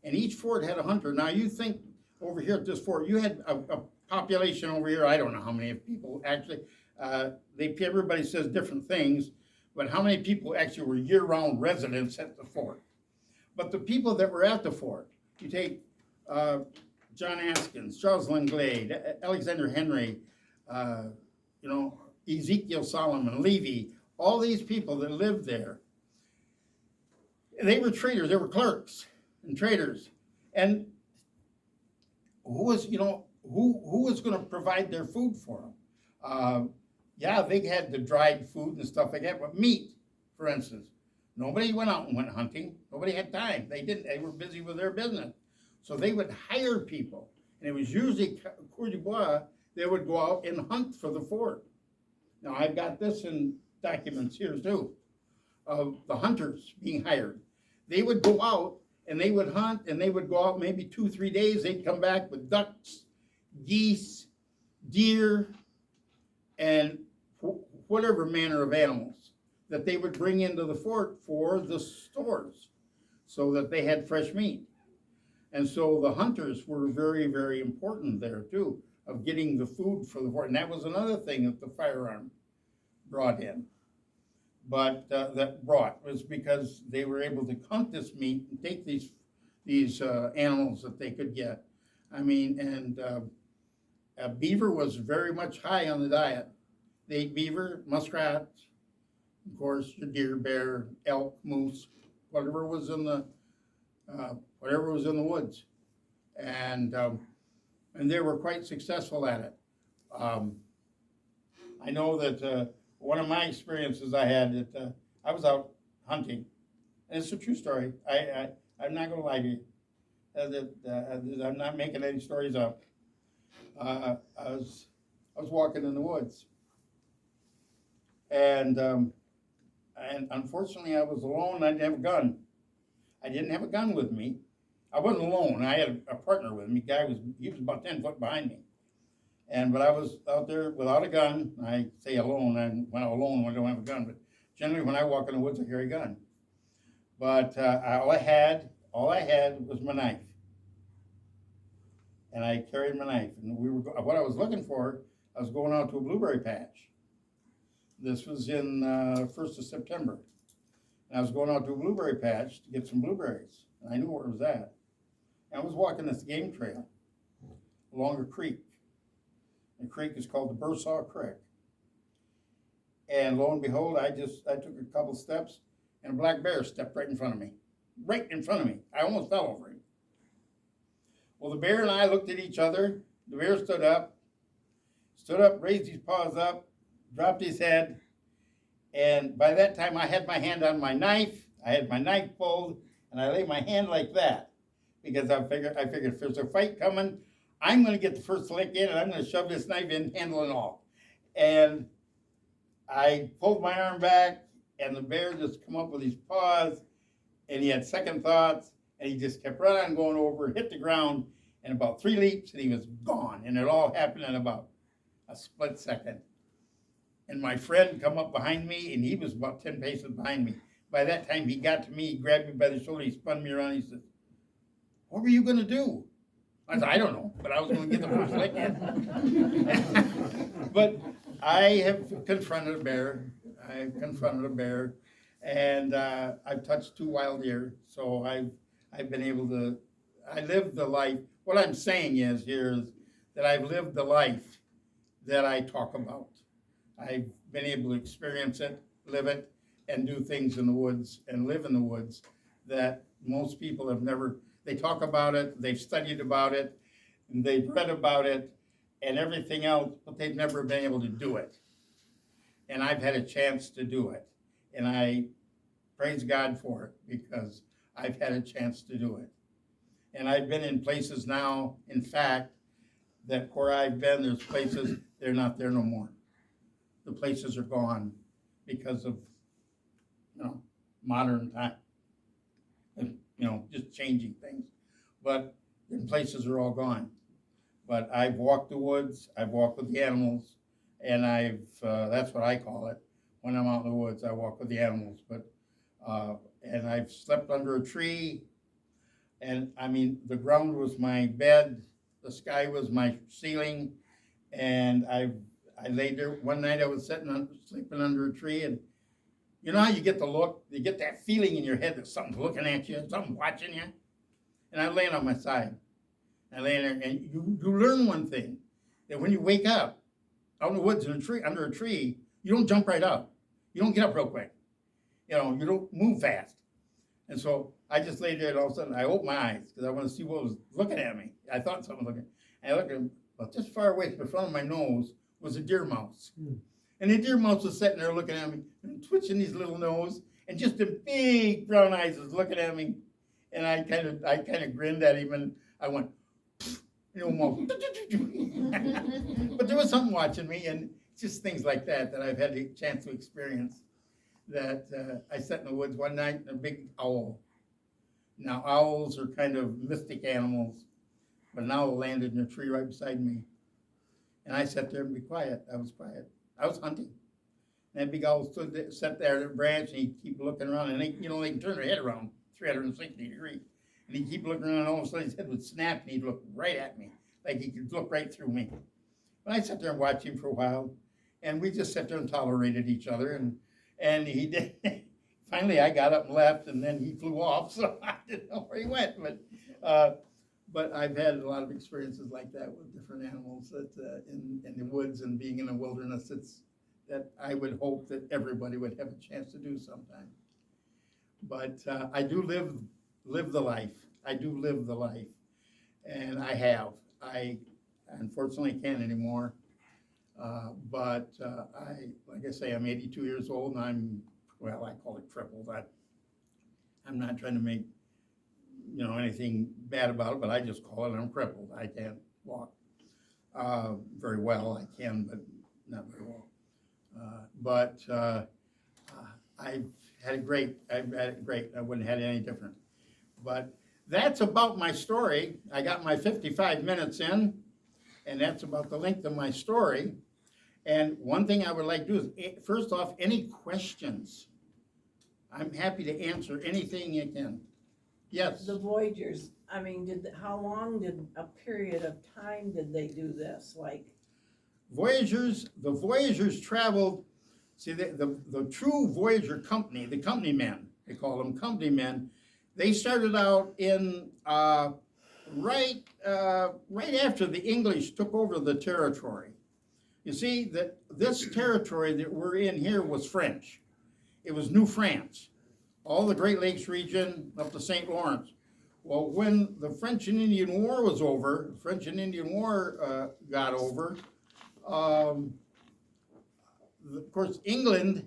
And each fort had a hunter. Now you think over here at this fort, you had a population over here, I don't know how many people actually, everybody says different things, but how many people actually were year-round residents at the fort? But the people that were at the fort, you take John Askins, Charles Langlade, Alexander Henry, Ezekiel Solomon, Levy, all these people that lived there, they were traders, they were clerks and traders. And who was going to provide their food for them? They had the dried food and stuff like that, but meat, for instance. Nobody went out and went hunting. Nobody had time. They were busy with their business. So they would hire people. And it was usually Coeur d'Ivoire, they would go out and hunt for the fort. Now, I've got this in documents here too, of the hunters being hired. They would go out and they would hunt, and they would go out maybe 2-3 days. They'd come back with ducks, geese, deer, and whatever manner of animals that they would bring into the fort for the stores so that they had fresh meat. And so the hunters were very, very important there too, of getting the food for the fort. And that was another thing that the firearm brought in. but that brought was because they were able to hunt this meat and take these animals that they could get. I mean, and beaver was very much high on the diet. They ate beaver, muskrat, of course, your deer, bear, elk, moose, whatever was in the woods, and they were quite successful at it. I know that one of my experiences I had that I was out hunting, and it's a true story. I'm not going to lie to you. I'm not making any stories up. I was walking in the woods, and unfortunately I was alone. I didn't have a gun. I didn't have a gun with me. I wasn't alone. I had a partner with me. He was about 10 foot behind me. But I was out there without a gun. I say alone, and when I'm alone, I don't have a gun. But generally, when I walk in the woods, I carry a gun. But all I had was my knife, and I carried my knife. And what I was looking for. I was going out to a blueberry patch. This was in 1st of September, and I was going out to a blueberry patch to get some blueberries. And I knew where it was at. And I was walking this game trail along a creek. The creek is called the Bursaw Creek. And lo and behold, I took a couple steps, and a black bear stepped right in front of me. Right in front of me. I almost fell over him. Well, the bear and I looked at each other. The bear stood up, raised his paws up, dropped his head, and by that time I had my hand on my knife. I had my knife pulled, and I laid my hand like that because I figured if there's a fight coming, I'm going to get the first lick in, and I'm going to shove this knife in, handle and all. And I pulled my arm back, and the bear just come up with his paws, and he had second thoughts, and he just kept right on going over, hit the ground, and about 3 leaps, and he was gone. And it all happened in about a split second. And my friend come up behind me, and he was about 10 paces behind me. By that time, he got to me, he grabbed me by the shoulder, he spun me around, he said, "What were you going to do?" I said, "I don't know, but I was going to get the first lick in." But I have confronted a bear. And I've touched 2 wild deer. So I've been able to, I lived the life. What I'm saying is that I've lived the life that I talk about. I've been able to experience it, live it, and do things in the woods and live in the woods that most people have never. They talk about it, they've studied about it, and they've read about it, and everything else, but they've never been able to do it. And I've had a chance to do it. And I praise God for it because I've had a chance to do it. And I've been in places now, in fact, that where I've been, there's places, they're not there no more. The places are gone because of, modern time. And, just changing things. But the places are all gone. But I've walked the woods, I've walked with the animals, and that's what I call it. When I'm out in the woods, I walk with the animals. But and I've slept under a tree, and the ground was my bed, the sky was my ceiling, and I laid there. One night I was sleeping under a tree, and you know how you get that feeling in your head that something's looking at you, something's watching you? And I'm laying on my side. I lay there, and you learn one thing, that when you wake up out in the woods under a tree, you don't jump right up. You don't get up real quick. You don't move fast. And so I just laid there, and all of a sudden I opened my eyes because I want to see what was looking at me. I thought something was looking. And I looked at him, but just far away from the front of my nose was a deer mouse. And the deer mouse was sitting there looking at me and twitching his little nose, and just the big brown eyes was looking at me. And I kind of grinned at him, and I went, mouse. But there was something watching me, and just things like that I've had a chance to experience. That I sat in the woods one night, and a big owl. Now, owls are kind of mystic animals, but an owl landed in a tree right beside me. And I sat there and be quiet. I was quiet. I was hunting. And that big owl sat there at a branch, and he'd keep looking around, and they can turn their head around 360 degrees. And he'd keep looking around, and all of a sudden his head would snap, and he'd look right at me, like he could look right through me. But I sat there and watched him for a while, and we just sat there and tolerated each other, And he did, finally I got up and left, and then he flew off, so I didn't know where he went, but I've had a lot of experiences like that with different animals that, in the woods and being in the wilderness, that I would hope that everybody would have a chance to do sometime. But I do live the life. I do live the life, and I have. I unfortunately can't anymore. But like I say, I'm 82 years old, and well, I call it crippled. I'm not trying to make, anything bad about it, but I just call it I'm crippled. I can't walk very well. I can, but not very well. I've had it great. I've had it great. I wouldn't have had it any different. But that's about my story. I got my 55 minutes in, and that's about the length of my story. And one thing I would like to do is, first off, any questions? I'm happy to answer anything you can. Yes?
The Voyagers, I mean, how long did a period of time did they do this? Like,
The Voyagers traveled, see, the true Voyager company, the company men, they call them company men, they started out in, right after the English took over the territory. You see, that this territory that we're in here was French. It was New France, all the Great Lakes region up to St. Lawrence. Well, when the French and Indian War was over, the French and Indian War got over, of course, England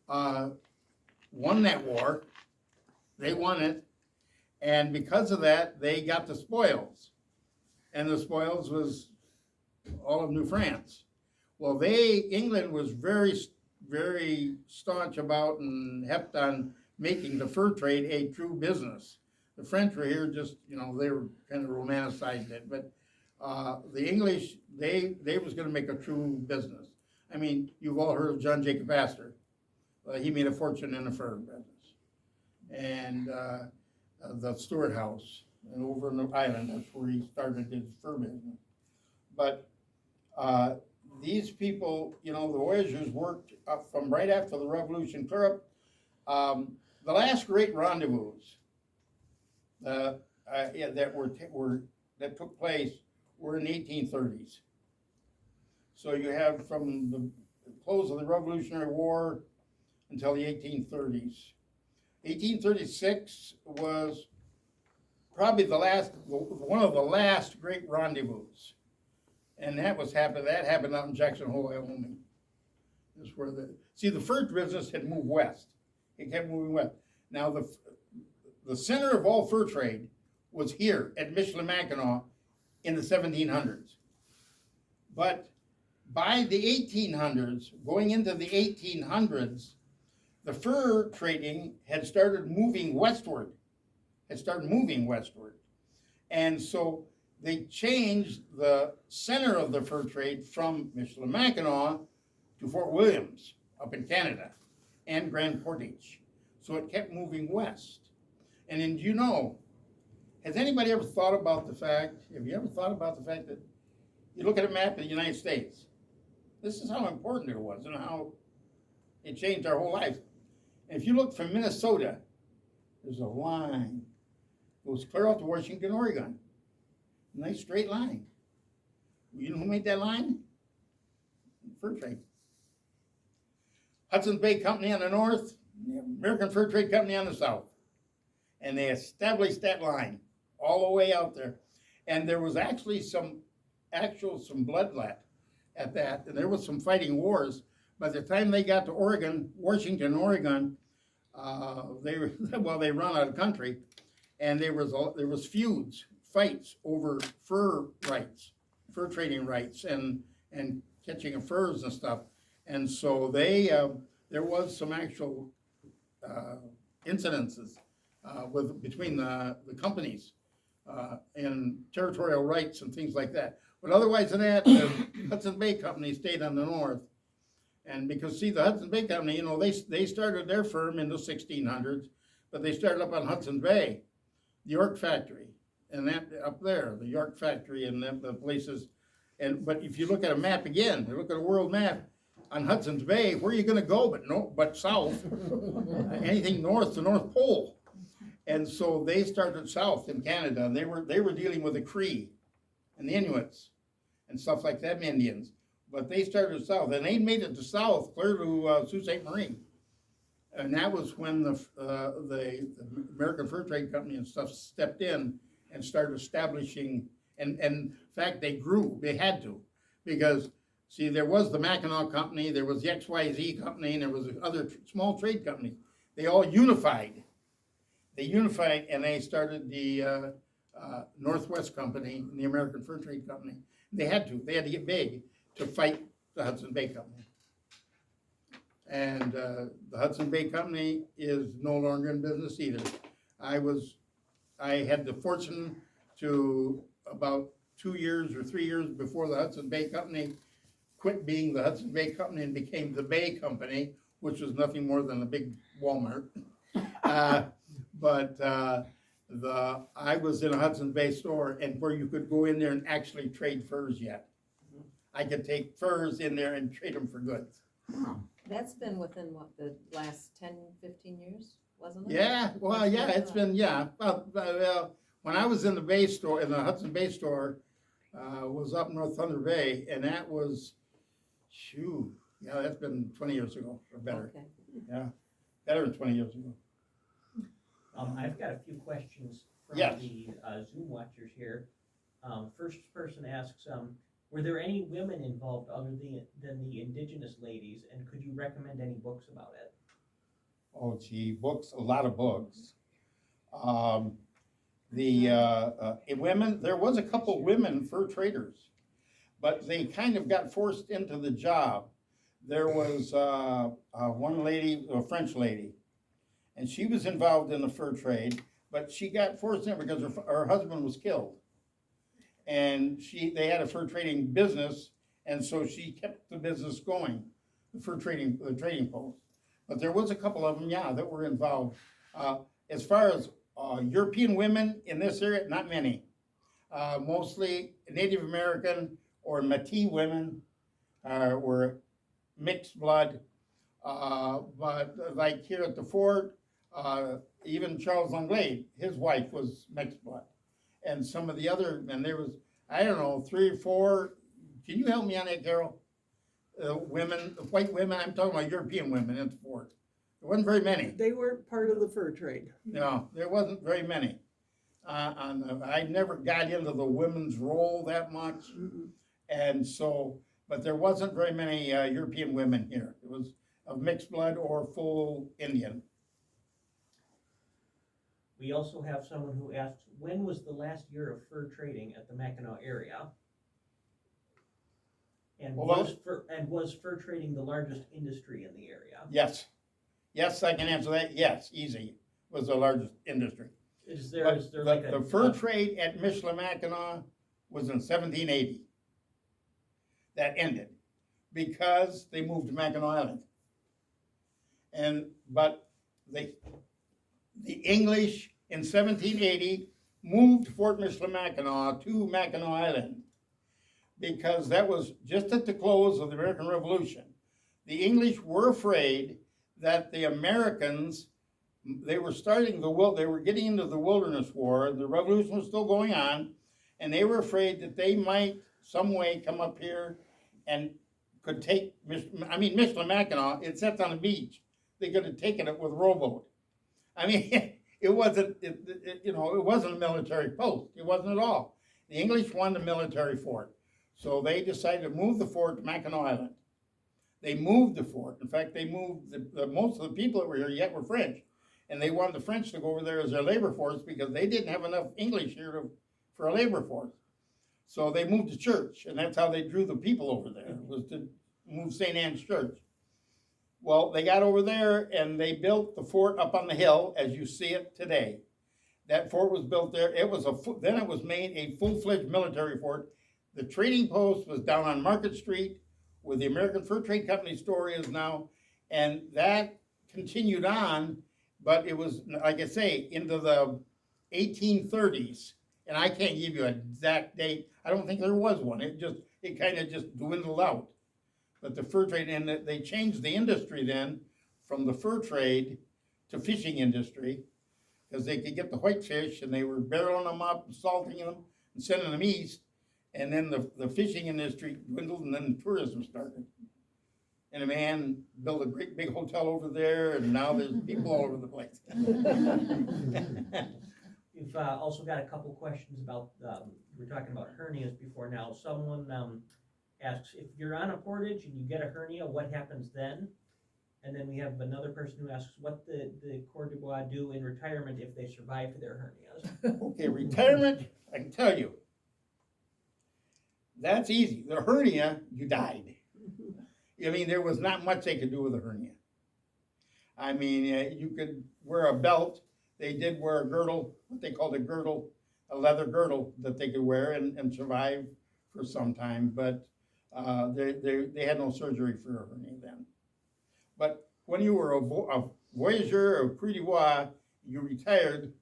won that war. They won it, and because of that, they got the spoils. And the spoils was all of New France. Well, England was very, very staunch about and hepped on making the fur trade a true business. The French were here just, they were kind of romanticizing it, but the English, they was going to make a true business. I mean, you've all heard of John Jacob Astor. He made a fortune in the fur business. And the Stewart House, and over in the island, that's where he started his fur business. But these people, the Voyagers worked up from right after the Revolution clear up. The last great rendezvous that took place were in the 1830s. So you have from the close of the Revolutionary War until the 1830s. 1836 was probably one of the last great rendezvous. And that happened out in Jackson Hole, Wyoming. This is where the fur business had moved west. It kept moving west. Now the center of all fur trade was here at Mackinaw in the 1700s. But by the 1800s, going into the 1800s, the fur trading had started moving westward. And so they changed the center of the fur trade from Mackinaw to Fort Williams up in Canada and Grand Portage. So it kept moving west. And then, has anybody ever thought about the fact, that you look at a map of the United States, this is how important it was and how it changed our whole lives. And if you look from Minnesota, there's a line, goes clear out to Washington, Oregon. Nice straight line. You know who made that line? Fur trade. Hudson's Bay Company on the north, the American Fur Trade Company on the south. And they established that line all the way out there. And there was actually some bloodlet at that, and there was some fighting wars. By the time they got to Washington, Oregon, they run out of country, and there was feuds, fights over fur trading rights, and catching of furs and stuff. And so there was some actual incidences between the companies and territorial rights and things like that. But otherwise than that, the Hudson's Bay Company stayed on the north. And because, the Hudson's Bay Company, they started their firm in the 1600s, but they started up on Hudson's Bay, the York factory, and that up there, the York factory and the places. But if you look at a map again, you look at a world map, on Hudson's Bay, where are you gonna go but south? Anything north to North Pole. And so they started south in Canada, and they were dealing with the Cree and the Inuits and stuff like that, Indians. But they started south, and they made it to south, clear to Sault Ste. Marie. And that was when the American Fur Trade Company and stuff stepped in and started establishing, and in fact, they grew, they had to, because, see, there was the Mackinaw Company, there was the XYZ Company, and there was other small trade companies. They all unified. They unified, and they started the Northwest Company and the American Fur Trade Company. They had to get big to fight the Hudson Bay Company. And the Hudson Bay Company is no longer in business either. I had the fortune to, about 2 years or 3 years before the Hudson Bay Company quit being the Hudson Bay Company and became the Bay Company, which was nothing more than a big Walmart. I was in a Hudson Bay store, and where you could go in there and actually trade furs yet. I could take furs in there and trade them for goods.
That's been within, what, the last 10, 15 years, wasn't it?
Yeah, well, yeah, it's been, yeah. Well, when I was in the Bay store, in the Hudson Bay store, was up North Thunder Bay, and that was, yeah, that's been 20 years ago, or better.
Okay.
Yeah, better than 20 years ago.
I've got a few questions from
Yes.
the Zoom watchers here. First person asks, were there any women involved other than the indigenous ladies, and could you recommend any books about it?
Oh, gee, books, a lot of books. Women, there was a couple women fur traders, but they kind of got forced into the job. There was one lady, a French lady, and she was involved in the fur trade, but she got forced in because her husband was killed. And they had a fur trading business, and so she kept the business going, the trading post. But there was a couple of them, yeah, that were involved. As far as European women in this area, not many. Mostly Native American or Métis women were mixed blood. But like here at the fort, even Charles Langlade, his wife was mixed blood. And some of the other, and there was, I don't know, 3 or 4, can you help me on that, Carol? Women, white women, I'm talking about European women in the fort. There wasn't very many.
They weren't part of the fur trade.
No, there wasn't very many. I never got into the women's role that much. And so, but there wasn't very many European women here. It was of mixed blood or full Indian.
We also have someone who asks, when was the last year of fur trading at the Mackinaw area? And
Well,
was fur trading the largest industry in the area?
Yes. Yes, I can answer that. Yes, easy. Was the largest industry.
Is there
But
like
the fur trade at Mackinaw was in 1780. That ended because they moved to Mackinaw Island. But the English in 1780 moved Fort Michilimackinac to Mackinaw Island because that was just at the close of the American Revolution. The English were afraid that the Americans, they were getting into the Wilderness War, the Revolution was still going on, and they were afraid that they might some way come up here and could take, Michilimackinac, it sits on the beach. They could have taken it with a rowboat. I mean, it wasn't a military post. It wasn't at all. The English wanted a military fort. So they decided to move the fort to Mackinaw Island. They moved the fort. In fact, they moved most of the people that were here yet were French. And they wanted the French to go over there as their labor force because they didn't have enough English here for a labor force. So they moved to church, and that's how they drew the people over there, was to move St. Anne's Church. Well, they got over there, and they built the fort up on the hill, as you see it today. That fort was built there. Then it was made a full-fledged military fort. The trading post was down on Market Street, where the American Fur Trade Company store is now, and that continued on, but it was, like I say, into the 1830s, and I can't give you an exact date. I don't think there was one. It kind of just dwindled out. But the fur trade, and they changed the industry then from the fur trade to fishing industry, because they could get the whitefish and they were barreling them up, salting them, and sending them east. And then the fishing industry dwindled, and then tourism started. And a man built a great big hotel over there, and now there's people all over the place.
We've also got a couple questions about, we were talking about hernias before now. Someone asks, if you're on a portage and you get a hernia, what happens then? And then we have another person who asks what the Corps du Bois do in retirement if they survive their hernias.
Okay, retirement, I can tell you. That's easy. The hernia, you died. I mean, there was not much they could do with a hernia. I mean, you could wear a belt. They did wear a girdle, what they called a girdle, a leather girdle that they could wear and survive for some time. But they had no surgery for a hernia then. But when you were a voyageur or Prix du Bois, you retired,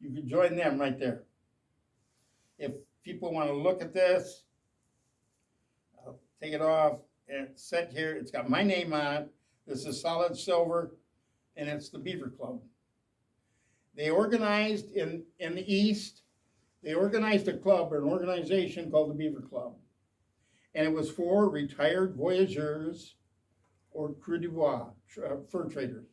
you could join them right there. If people want to look at this, I'll take it off and it's set here. It's got my name on it. This is solid silver, and it's the Beaver Club. They organized in the East, they organized a club or an organization called the Beaver Club. And it was for retired voyageurs or Prix du Bois, fur traders.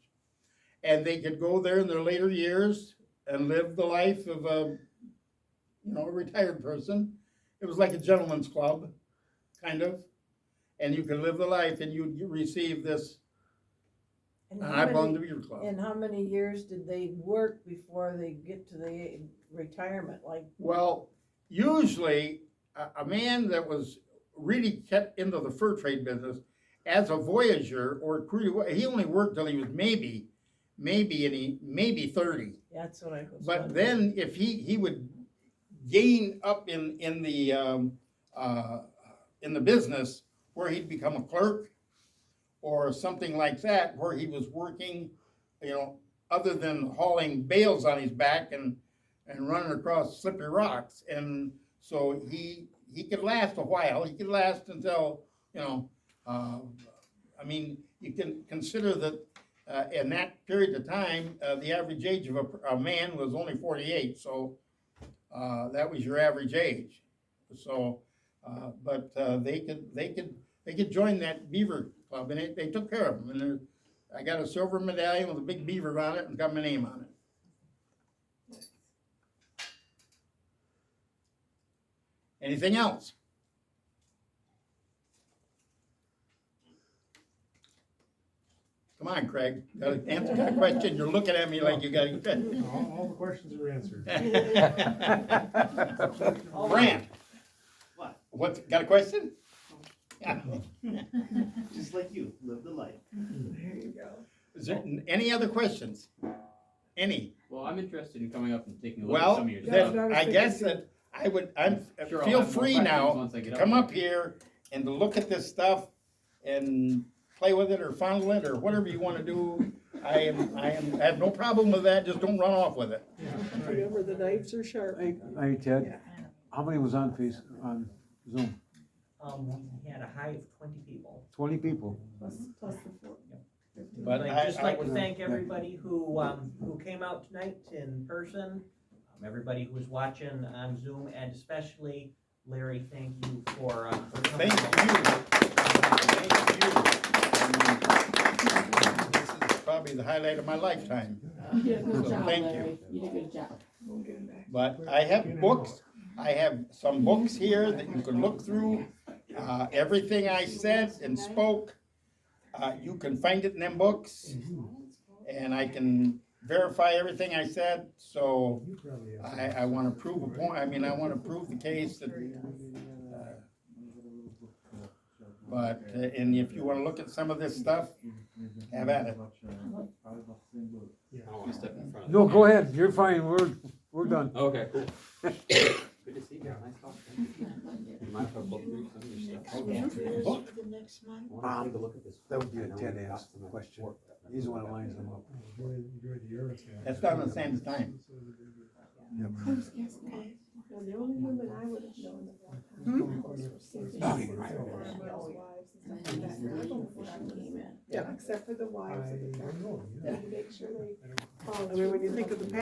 And they could go there in their later years and live the life of a retired person. It was like a gentleman's club, kind of. And you could live the life and you'd receive this, I belong to the Beaver Club.
And how many years did they work before they get to the retirement?
Well, usually a man that was really kept into the fur trade business as a voyageur or he only worked till he was maybe 30.
That's what I was
But
wondering.
then if he would gain up in the business where he'd become a clerk or something like that, where he was working, other than hauling bales on his back and running across slippery rocks. And so he could last a while. He could last until, you can consider that in that period of time, the average age of a man was only 48. So that was your average age. So, but they could join that Beaver Club, and they took care of them. And I got a silver medallion with a big beaver on it and got my name on it. Anything else? Come on, Craig. Gotta answer that question. You're looking at me like you got.
All the questions are answered.
Grant.
What?
Got a question? Yeah.
Just like you, live the life.
There you go.
Is there any other questions? Any?
Well, I'm interested in coming up and taking a look at
Well,
some of your
That's
stuff.
what I was
then I
thinking
guess
too.
that
Sure, I'll
feel
have more
free
questions
now
once I get
to
up
come
there.
up here and to look at this stuff and play with it or fondle it or whatever you want to do. I have no problem with that. Just don't run off with it.
Remember, the knives are sharp.
Hey, Ted, how many was on Zoom?
We had a high of 20 people.
20 people.
Plus the 4.
But
I'd just like to
would-
thank everybody who came out tonight in person, everybody who was watching on Zoom, and especially Larry, thank you for coming
Thank
out.
This is probably the highlight of my lifetime.
You did a good
So
job,
thank
Larry. You did a good job.
But I have books. I have some books here that you can look through. Everything I said and spoke, you can find it in them books. And I can verify everything I said. So I want to prove a point. I want to prove the case that. And if you want to look at some of this stuff, have at it.
You step in front of
No, go ahead. You're fine. We're done.
Okay, cool. Good to see you. Nice talking. You mind if I look through some of your stuff? I want to take a look at this.
That would be a Ted ask question. He's the one that lines them up.
That's not on the same time.
The only women I would have known at that time, of course, were sisters.
except for the wives of the couple. To make sure they follow
I mean, when
through.
you think of the